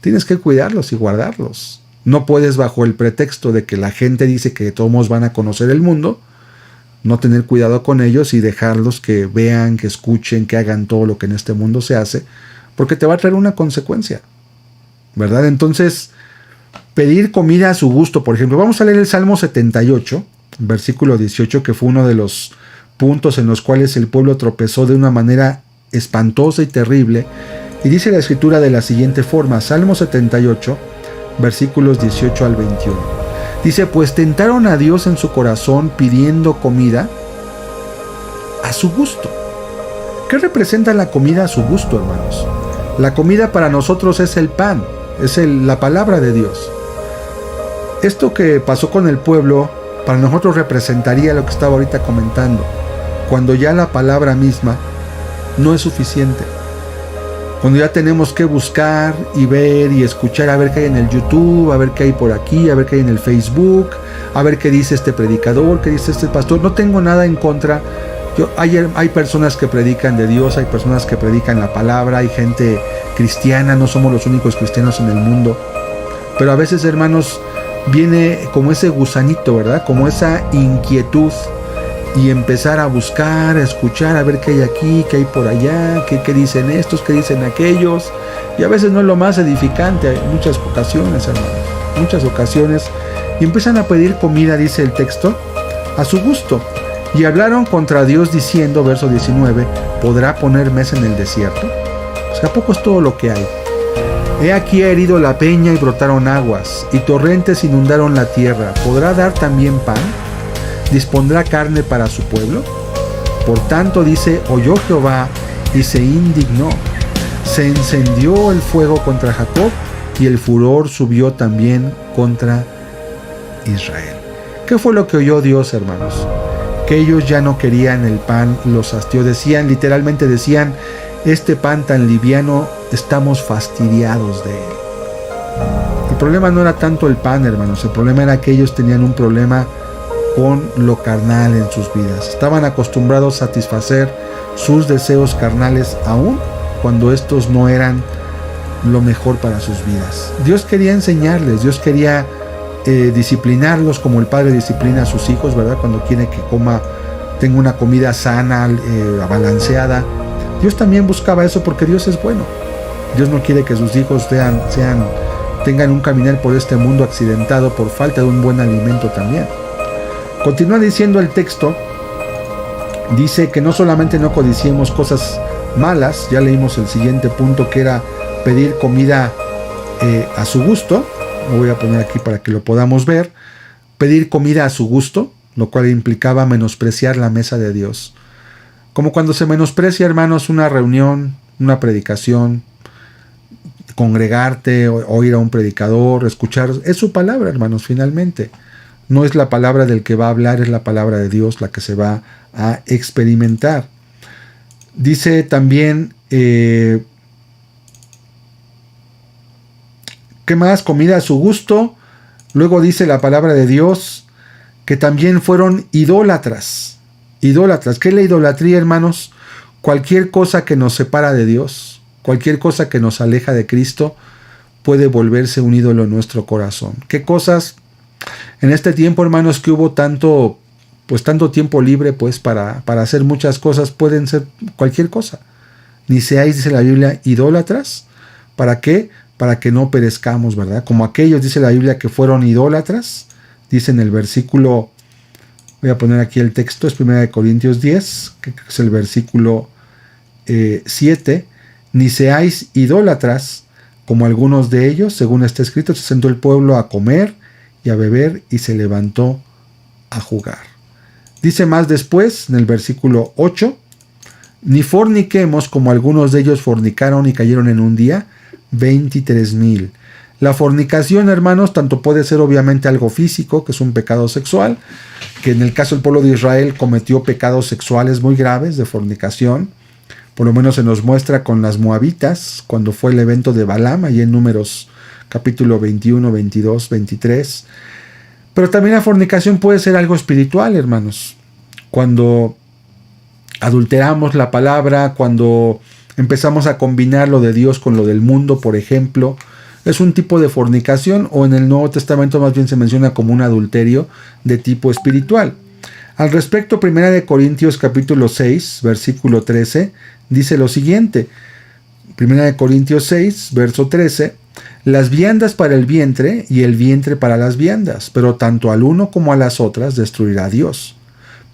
tienes que cuidarlos y guardarlos. No puedes, bajo el pretexto de que la gente dice que todos van a conocer el mundo, no tener cuidado con ellos y dejarlos que vean, que escuchen, que hagan todo lo que en este mundo se hace, porque te va a traer una consecuencia, ¿verdad? Entonces, pedir comida a su gusto, por ejemplo, vamos a leer el Salmo 78, versículo 18, que fue uno de los puntos en los cuales el pueblo tropezó de una manera espantosa y terrible, y dice la Escritura de la siguiente forma, Salmo 78, versículos 18 al 21. Dice, pues tentaron a Dios en su corazón pidiendo comida a su gusto. ¿Qué representa la comida a su gusto, hermanos? La comida para nosotros es el pan, es la palabra de Dios. Esto que pasó con el pueblo, para nosotros representaría lo que estaba ahorita comentando, cuando ya la palabra misma no es suficiente. Cuando ya tenemos que buscar y ver y escuchar, a ver qué hay en el YouTube, a ver qué hay por aquí, a ver qué hay en el Facebook, a ver qué dice este predicador, qué dice este pastor. No tengo nada en contra. Hay personas que predican de Dios, hay personas que predican la palabra, hay gente cristiana, no somos los únicos cristianos en el mundo. Pero a veces, hermanos, viene como ese gusanito, ¿verdad? Como esa inquietud. Y empezar a buscar, a escuchar, a ver qué hay aquí, qué hay por allá, qué dicen estos, qué dicen aquellos. Y a veces no es lo más edificante, hay muchas ocasiones, hermanos, muchas ocasiones. Y empiezan a pedir comida, dice el texto, a su gusto. Y hablaron contra Dios diciendo, verso 19, ¿podrá poner mesa en el desierto? Pues ¿a poco es todo lo que hay? He aquí ha herido la peña y brotaron aguas, y torrentes inundaron la tierra. ¿Podrá dar también pan? ¿Dispondrá carne para su pueblo? Por tanto dice, oyó Jehová y se indignó. Se encendió el fuego contra Jacob y el furor subió también contra Israel. ¿Qué fue lo que oyó Dios, hermanos? Que ellos ya no querían el pan, los hastió. Literalmente decían, este pan tan liviano, estamos fastidiados de él. El problema no era tanto el pan, hermanos, el problema era que ellos tenían un problema con lo carnal en sus vidas. Estaban acostumbrados a satisfacer sus deseos carnales aún cuando estos no eran lo mejor para sus vidas. Dios quería enseñarles, Dios quería disciplinarlos como el padre disciplina a sus hijos, ¿verdad? Cuando quiere que tenga una comida sana, balanceada. Dios también buscaba eso porque Dios es bueno. Dios no quiere que sus hijos tengan un caminar por este mundo accidentado por falta de un buen alimento también. Continúa diciendo el texto, dice que no solamente no codiciemos cosas malas, ya leímos el siguiente punto que era pedir comida a su gusto, lo voy a poner aquí para que lo podamos ver, pedir comida a su gusto, lo cual implicaba menospreciar la mesa de Dios. Como cuando se menosprecia, hermanos, una reunión, una predicación, congregarte, oír a un predicador, escuchar, es su palabra, hermanos, finalmente. No es la palabra del que va a hablar, es la palabra de Dios la que se va a experimentar. Dice también, ¿qué más? Comida a su gusto. Luego dice la palabra de Dios que también fueron idólatras. Idólatras. ¿Qué es la idolatría, hermanos? Cualquier cosa que nos separa de Dios, cualquier cosa que nos aleja de Cristo, puede volverse un ídolo en nuestro corazón. ¿Qué cosas? En este tiempo, hermanos, que hubo tanto tiempo libre, pues para hacer muchas cosas, pueden ser cualquier cosa. Ni seáis, dice la Biblia, idólatras. ¿Para qué? Para que no perezcamos, ¿verdad? Como aquellos, dice la Biblia, que fueron idólatras. Dice en el versículo, voy a poner aquí el texto, es 1 Corintios 10, que es el versículo 7. Ni seáis idólatras, como algunos de ellos, según está escrito, se sentó el pueblo a comer y a beber y se levantó a jugar. Dice más después, en el versículo 8, ni forniquemos como algunos de ellos fornicaron y cayeron en un día 23,000. La fornicación, hermanos, tanto puede ser obviamente algo físico, que es un pecado sexual, que en el caso del pueblo de Israel cometió pecados sexuales muy graves de fornicación. Por lo menos se nos muestra con las moabitas, cuando fue el evento de Balaam, allí en Números capítulo 21, 22, 23. Pero también la fornicación puede ser algo espiritual, hermanos. Cuando adulteramos la palabra, cuando empezamos a combinar lo de Dios con lo del mundo, por ejemplo, es un tipo de fornicación, o en el Nuevo Testamento más bien se menciona como un adulterio de tipo espiritual. Al respecto, 1 Corintios capítulo 6, versículo 13, dice lo siguiente. 1 Corintios 6, verso 13. Las viandas para el vientre y el vientre para las viandas, pero tanto al uno como a las otras destruirá Dios.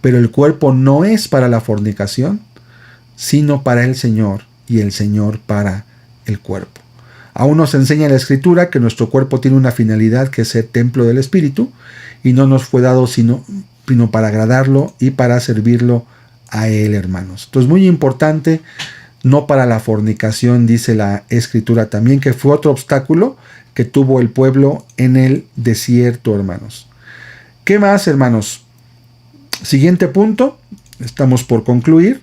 Pero el cuerpo no es para la fornicación, sino para el Señor, y el Señor para el cuerpo. Aún nos enseña la Escritura que nuestro cuerpo tiene una finalidad, que es ser templo del Espíritu, y no nos fue dado sino para agradarlo y para servirlo a Él, hermanos. Entonces, muy importante, no para la fornicación, dice la Escritura también, que fue otro obstáculo que tuvo el pueblo en el desierto, hermanos. ¿Qué más, hermanos? Siguiente punto, estamos por concluir.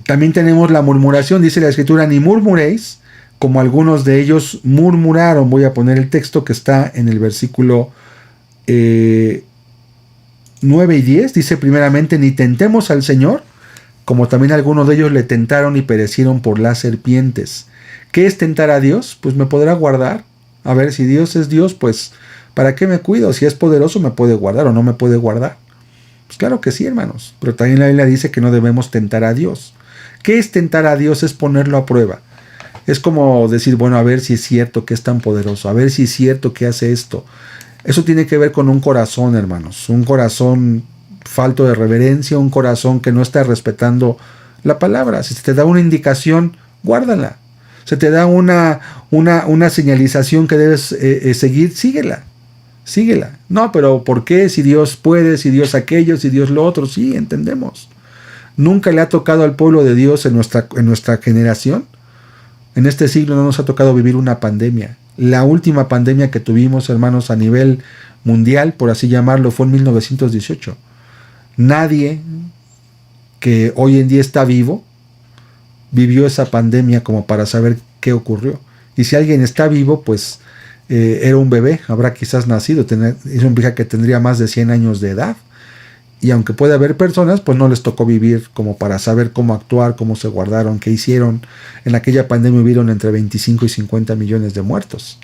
También tenemos la murmuración, dice la Escritura, ni murmuréis, como algunos de ellos murmuraron. Voy a poner el texto que está en el versículo 9 y 10. Dice primeramente, ni tentemos al Señor, como también algunos de ellos le tentaron y perecieron por las serpientes. ¿Qué es tentar a Dios? Pues me podrá guardar. A ver, si Dios es Dios, pues ¿para qué me cuido? Si es poderoso, me puede guardar o no me puede guardar. Pues claro que sí, hermanos. Pero también la Biblia dice que no debemos tentar a Dios. ¿Qué es tentar a Dios? Es ponerlo a prueba. Es como decir, bueno, a ver si es cierto que es tan poderoso, a ver si es cierto que hace esto. Eso tiene que ver con un corazón, hermanos, un corazón falto de reverencia, un corazón que no está respetando la palabra. Si se te da una indicación, guárdala. Se te da una señalización que debes seguir, síguela. No, pero ¿por qué? Si Dios puede, si Dios aquello, si Dios lo otro. Sí, entendemos. Nunca le ha tocado al pueblo de Dios en nuestra generación. En este siglo no nos ha tocado vivir una pandemia. La última pandemia que tuvimos, hermanos, a nivel mundial, por así llamarlo, fue en 1918. Nadie que hoy en día está vivo vivió esa pandemia como para saber qué ocurrió. Y si alguien está vivo, pues era un bebé, habrá quizás nacido, es un vieja que tendría más de 100 años de edad. Y aunque puede haber personas, pues no les tocó vivir como para saber cómo actuar, cómo se guardaron, qué hicieron. En aquella pandemia hubieron entre 25 y 50 millones de muertos.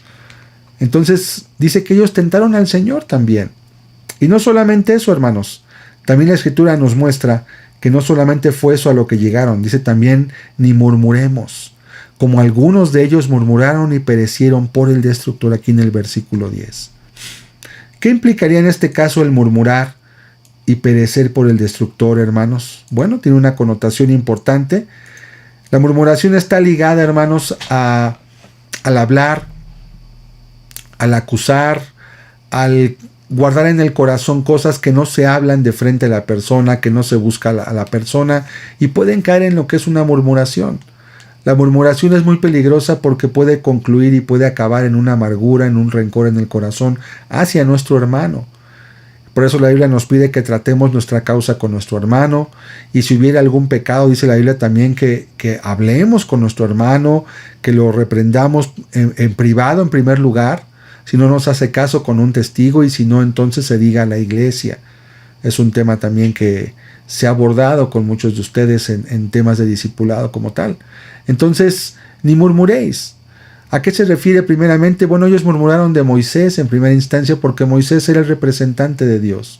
Entonces dice que ellos tentaron al Señor también. Y no solamente eso, hermanos. También la Escritura nos muestra que no solamente fue eso a lo que llegaron. Dice también, ni murmuremos, como algunos de ellos murmuraron y perecieron por el destructor, aquí en el versículo 10. ¿Qué implicaría en este caso el murmurar y perecer por el destructor, hermanos? Bueno, tiene una connotación importante. La murmuración está ligada, hermanos, al hablar, al acusar, al guardar en el corazón cosas que no se hablan de frente a la persona, que no se busca a la persona, y pueden caer en lo que es una murmuración. La murmuración es muy peligrosa porque puede concluir y puede acabar en una amargura, en un rencor en el corazón hacia nuestro hermano. Por eso la Biblia nos pide que tratemos nuestra causa con nuestro hermano, y si hubiera algún pecado, dice la Biblia también que hablemos con nuestro hermano, que lo reprendamos en privado en primer lugar, si no nos hace caso con un testigo, y si no, entonces se diga a la iglesia. Es un tema también que se ha abordado con muchos de ustedes en temas de discipulado como tal. Entonces, ni murmuréis. ¿A qué se refiere primeramente? Bueno, ellos murmuraron de Moisés en primera instancia porque Moisés era el representante de Dios.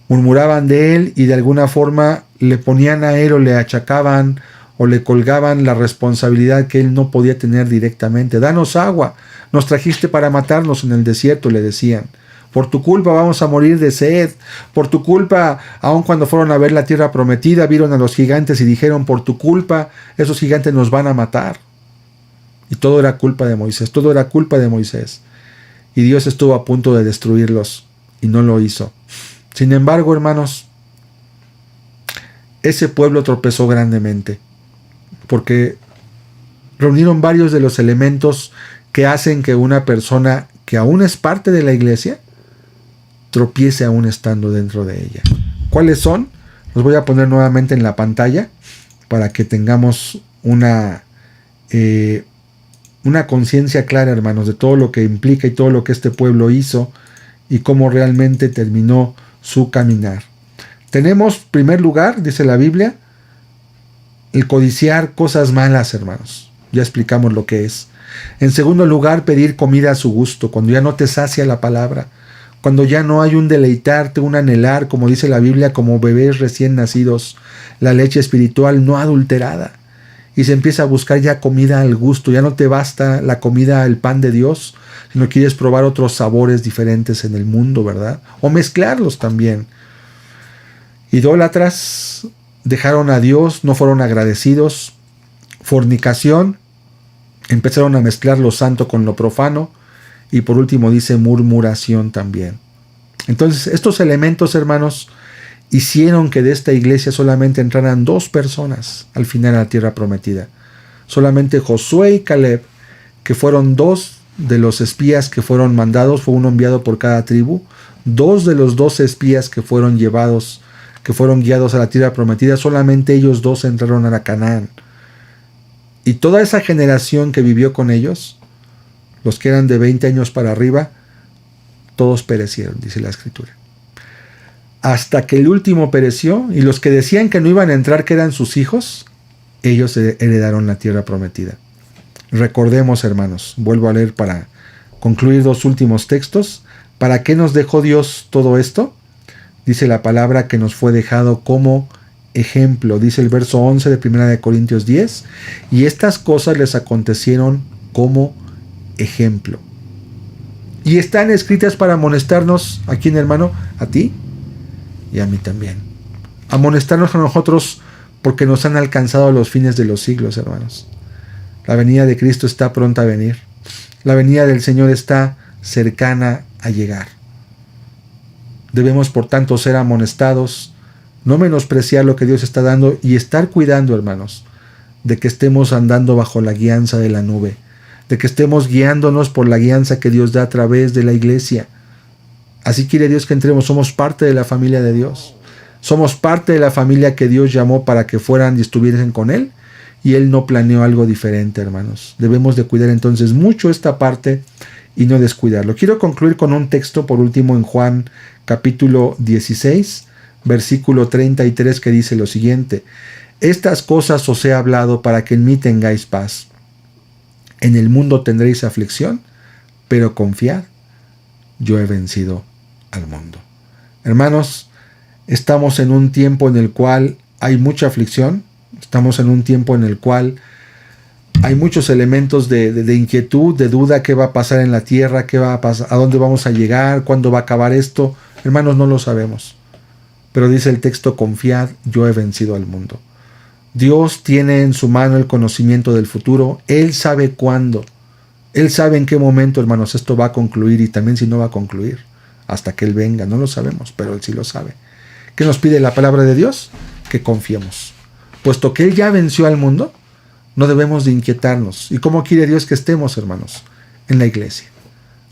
Murmuraban de él y de alguna forma le ponían a él o le achacaban o le colgaban la responsabilidad que él no podía tener directamente. Danos agua, nos trajiste para matarnos en el desierto, le decían. Por tu culpa vamos a morir de sed. Por tu culpa, aun cuando fueron a ver la tierra prometida, vieron a los gigantes y dijeron, por tu culpa, esos gigantes nos van a matar. Y todo era culpa de Moisés, todo era culpa de Moisés. Y Dios estuvo a punto de destruirlos y no lo hizo. Sin embargo, hermanos, ese pueblo tropezó grandemente porque reunieron varios de los elementos que hacen que una persona que aún es parte de la iglesia tropiece aún estando dentro de ella. ¿Cuáles son? Los voy a poner nuevamente en la pantalla para que tengamos una conciencia clara, hermanos, de todo lo que implica y todo lo que este pueblo hizo y cómo realmente terminó su caminar. Tenemos, en primer lugar, dice la Biblia, el codiciar cosas malas, hermanos. Ya explicamos lo que es. En segundo lugar, pedir comida a su gusto, cuando ya no te sacia la palabra, cuando ya no hay un deleitarte, un anhelar, como dice la Biblia, como bebés recién nacidos, la leche espiritual no adulterada. Y se empieza a buscar ya comida al gusto, ya no te basta la comida, el pan de Dios, sino quieres probar otros sabores diferentes en el mundo, ¿verdad? O mezclarlos también. Idólatras, dejaron a Dios, no fueron agradecidos. Fornicación, empezaron a mezclar lo santo con lo profano. Y por último dice murmuración también. Entonces estos elementos, hermanos, hicieron que de esta iglesia solamente entraran 2 personas al final a la tierra prometida. Solamente Josué y Caleb, que fueron 2 de los espías que fueron mandados, fue uno enviado por cada tribu. 2 de los 12 espías que fueron llevados, que fueron guiados a la tierra prometida, solamente ellos 2 entraron a la Canaán. Y toda esa generación que vivió con ellos, los que eran de 20 años para arriba, todos perecieron, dice la Escritura. Hasta que el último pereció, y los que decían que no iban a entrar, que eran sus hijos, ellos heredaron la tierra prometida. Recordemos, hermanos, vuelvo a leer para concluir 2 últimos textos. ¿Para qué nos dejó Dios todo esto? Dice la palabra que nos fue dejado como ejemplo. Dice el verso 11 de 1 Corintios 10. Y estas cosas les acontecieron como ejemplo. Y están escritas para amonestarnos, ¿a quién, hermano? A ti y a mí también. Amonestarnos a nosotros porque nos han alcanzado los fines de los siglos, hermanos. La venida de Cristo está pronta a venir. La venida del Señor está cercana a llegar. Debemos, por tanto, ser amonestados, no menospreciar lo que Dios está dando y estar cuidando, hermanos, de que estemos andando bajo la guianza de la nube, de que estemos guiándonos por la guianza que Dios da a través de la iglesia. Así quiere Dios que entremos, somos parte de la familia de Dios. Somos parte de la familia que Dios llamó para que fueran y estuviesen con Él, y Él no planeó algo diferente, hermanos. Debemos de cuidar entonces mucho esta parte y no descuidarlo. Quiero concluir con un texto, por último, en Juan capítulo 16, versículo 33, que dice lo siguiente: estas cosas os he hablado para que en mí tengáis paz. En el mundo tendréis aflicción, pero confiad, yo he vencido al mundo. Hermanos, estamos en un tiempo en el cual hay mucha aflicción, estamos en un tiempo en el cual hay muchos elementos de inquietud, de duda, qué va a pasar en la tierra, qué va a pasar, a dónde vamos a llegar, cuándo va a acabar esto. Hermanos, no lo sabemos. Pero dice el texto, confiad, yo he vencido al mundo. Dios tiene en su mano el conocimiento del futuro. Él sabe cuándo. Él sabe en qué momento, hermanos, esto va a concluir y también si no va a concluir. Hasta que Él venga, no lo sabemos, pero Él sí lo sabe. ¿Qué nos pide la palabra de Dios? Que confiemos. Puesto que Él ya venció al mundo, no debemos de inquietarnos. ¿Y cómo quiere Dios que estemos, hermanos? En la iglesia.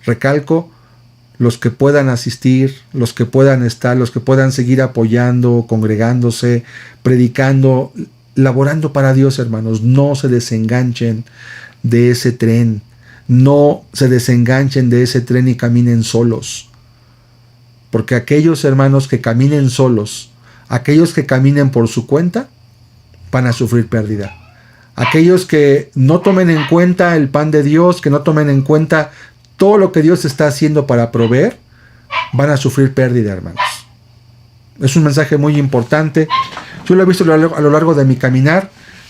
Recalco, los que puedan asistir, los que puedan estar, los que puedan seguir apoyando, congregándose, predicando, laborando para Dios, hermanos. No se desenganchen de ese tren. No se desenganchen de ese tren y caminen solos. Porque aquellos hermanos que caminen solos, aquellos que caminen por su cuenta, van a sufrir pérdida. Aquellos que no tomen en cuenta el pan de Dios, que no tomen en cuenta todo lo que Dios está haciendo para proveer, van a sufrir pérdida, hermanos. Es un mensaje muy importante. Yo lo he visto a lo largo de mi caminar,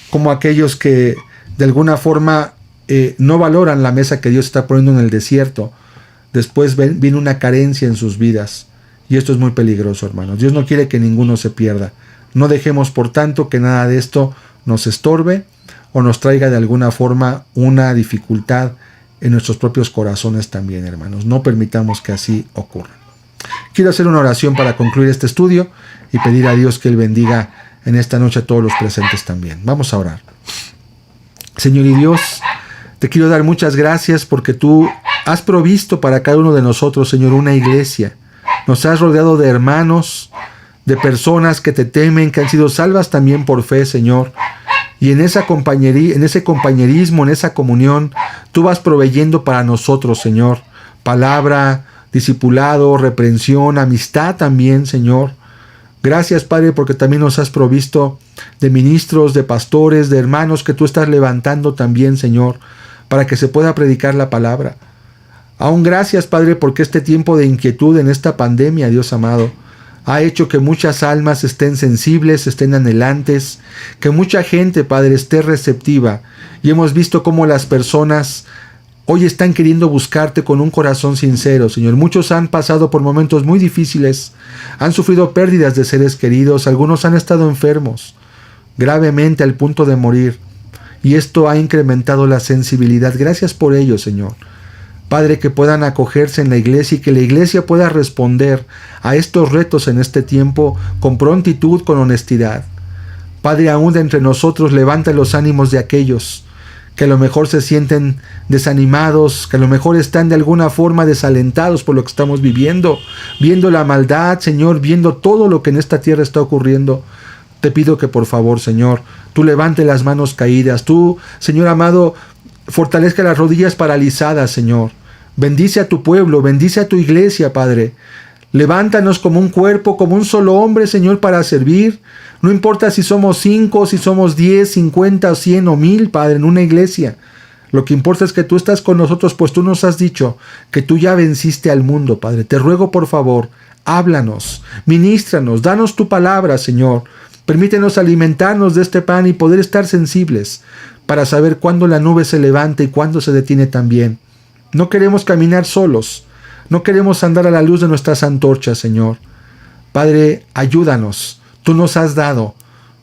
como aquellos que de alguna forma no valoran la mesa que Dios está poniendo en el desierto. Después viene una carencia en sus vidas. Y esto es muy peligroso, hermanos. Dios no quiere que ninguno se pierda. No dejemos, por tanto, que nada de esto nos estorbe o nos traiga de alguna forma una dificultad en nuestros propios corazones también, hermanos. No permitamos que así ocurra. Quiero hacer una oración para concluir este estudio y pedir a Dios que Él bendiga en esta noche a todos los presentes también. Vamos a orar. Señor y Dios, te quiero dar muchas gracias porque tú has provisto para cada uno de nosotros, Señor, una iglesia. Nos has rodeado de hermanos, de personas que te temen, que han sido salvas también por fe, Señor. Y en ese compañerismo, en esa comunión, tú vas proveyendo para nosotros, Señor, palabra, discipulado, reprensión, amistad también, Señor. Gracias, Padre, porque también nos has provisto de ministros, de pastores, de hermanos que tú estás levantando también, Señor, para que se pueda predicar la palabra. Aún gracias, Padre, porque este tiempo de inquietud en esta pandemia, Dios amado, ha hecho que muchas almas estén sensibles, estén anhelantes, que mucha gente, Padre, esté receptiva. Y hemos visto cómo las personas hoy están queriendo buscarte con un corazón sincero, Señor. Muchos han pasado por momentos muy difíciles, han sufrido pérdidas de seres queridos, algunos han estado enfermos, gravemente al punto de morir. Y esto ha incrementado la sensibilidad. Gracias por ello, Señor. Padre, que puedan acogerse en la iglesia y que la iglesia pueda responder a estos retos en este tiempo con prontitud, con honestidad. Padre, aún de entre nosotros levanta los ánimos de aquellos que a lo mejor se sienten desanimados, que a lo mejor están de alguna forma desalentados por lo que estamos viviendo, viendo la maldad, Señor, viendo todo lo que en esta tierra está ocurriendo. Te pido que por favor, Señor, tú levante las manos caídas, tú, Señor amado, fortalezca las rodillas paralizadas, Señor. Bendice a tu pueblo, bendice a tu iglesia, Padre. Levántanos como un cuerpo, como un solo hombre, Señor, para servir. No importa si somos 5, si somos 10, 50, 100 o 1000, Padre, en una iglesia. Lo que importa es que tú estás con nosotros, pues tú nos has dicho que tú ya venciste al mundo, Padre. Te ruego, por favor, háblanos, ministranos, danos tu palabra, Señor. Permítenos alimentarnos de este pan y poder estar sensibles para saber cuándo la nube se levanta y cuándo se detiene también. No queremos caminar solos. No queremos andar a la luz de nuestras antorchas, Señor. Padre, ayúdanos. Tú nos has dado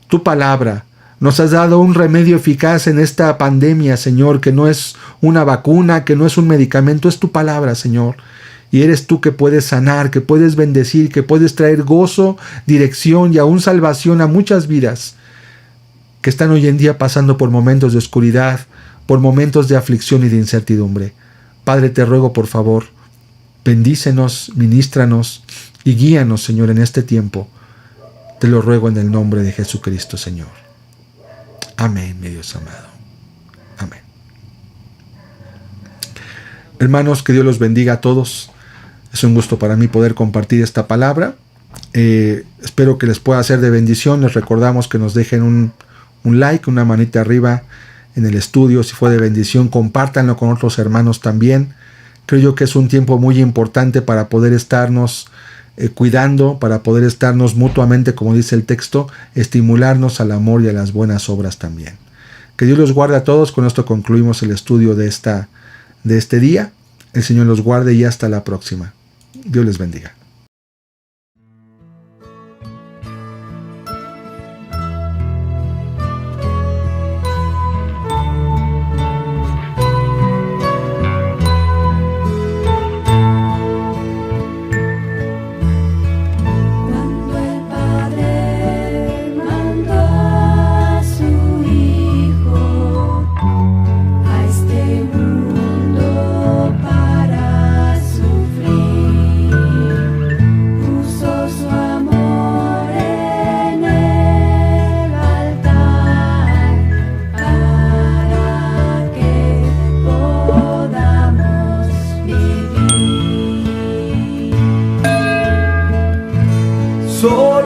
tu palabra. Nos has dado un remedio eficaz en esta pandemia, Señor, que no es una vacuna, que no es un medicamento, es tu palabra, Señor. Y eres tú que puedes sanar, que puedes bendecir, que puedes traer gozo, dirección y aún salvación a muchas vidas que están hoy en día pasando por momentos de oscuridad, por momentos de aflicción y de incertidumbre. Padre, te ruego por favor, bendícenos, ministranos y guíanos, Señor, en este tiempo. Te lo ruego en el nombre de Jesucristo, Señor. Amén, mi Dios amado. Amén. Hermanos, que Dios los bendiga a todos. Es un gusto para mí poder compartir esta palabra. Espero que les pueda ser de bendición. Les recordamos que nos dejen un like, una manita arriba en el estudio. Si fue de bendición, compártanlo con otros hermanos también. Creo yo que es un tiempo muy importante para poder estarnos cuidando, para poder estarnos mutuamente, como dice el texto, estimularnos al amor y a las buenas obras también. Que Dios los guarde a todos. Con esto concluimos el estudio de este día. El Señor los guarde y hasta la próxima. Dios les bendiga. Soy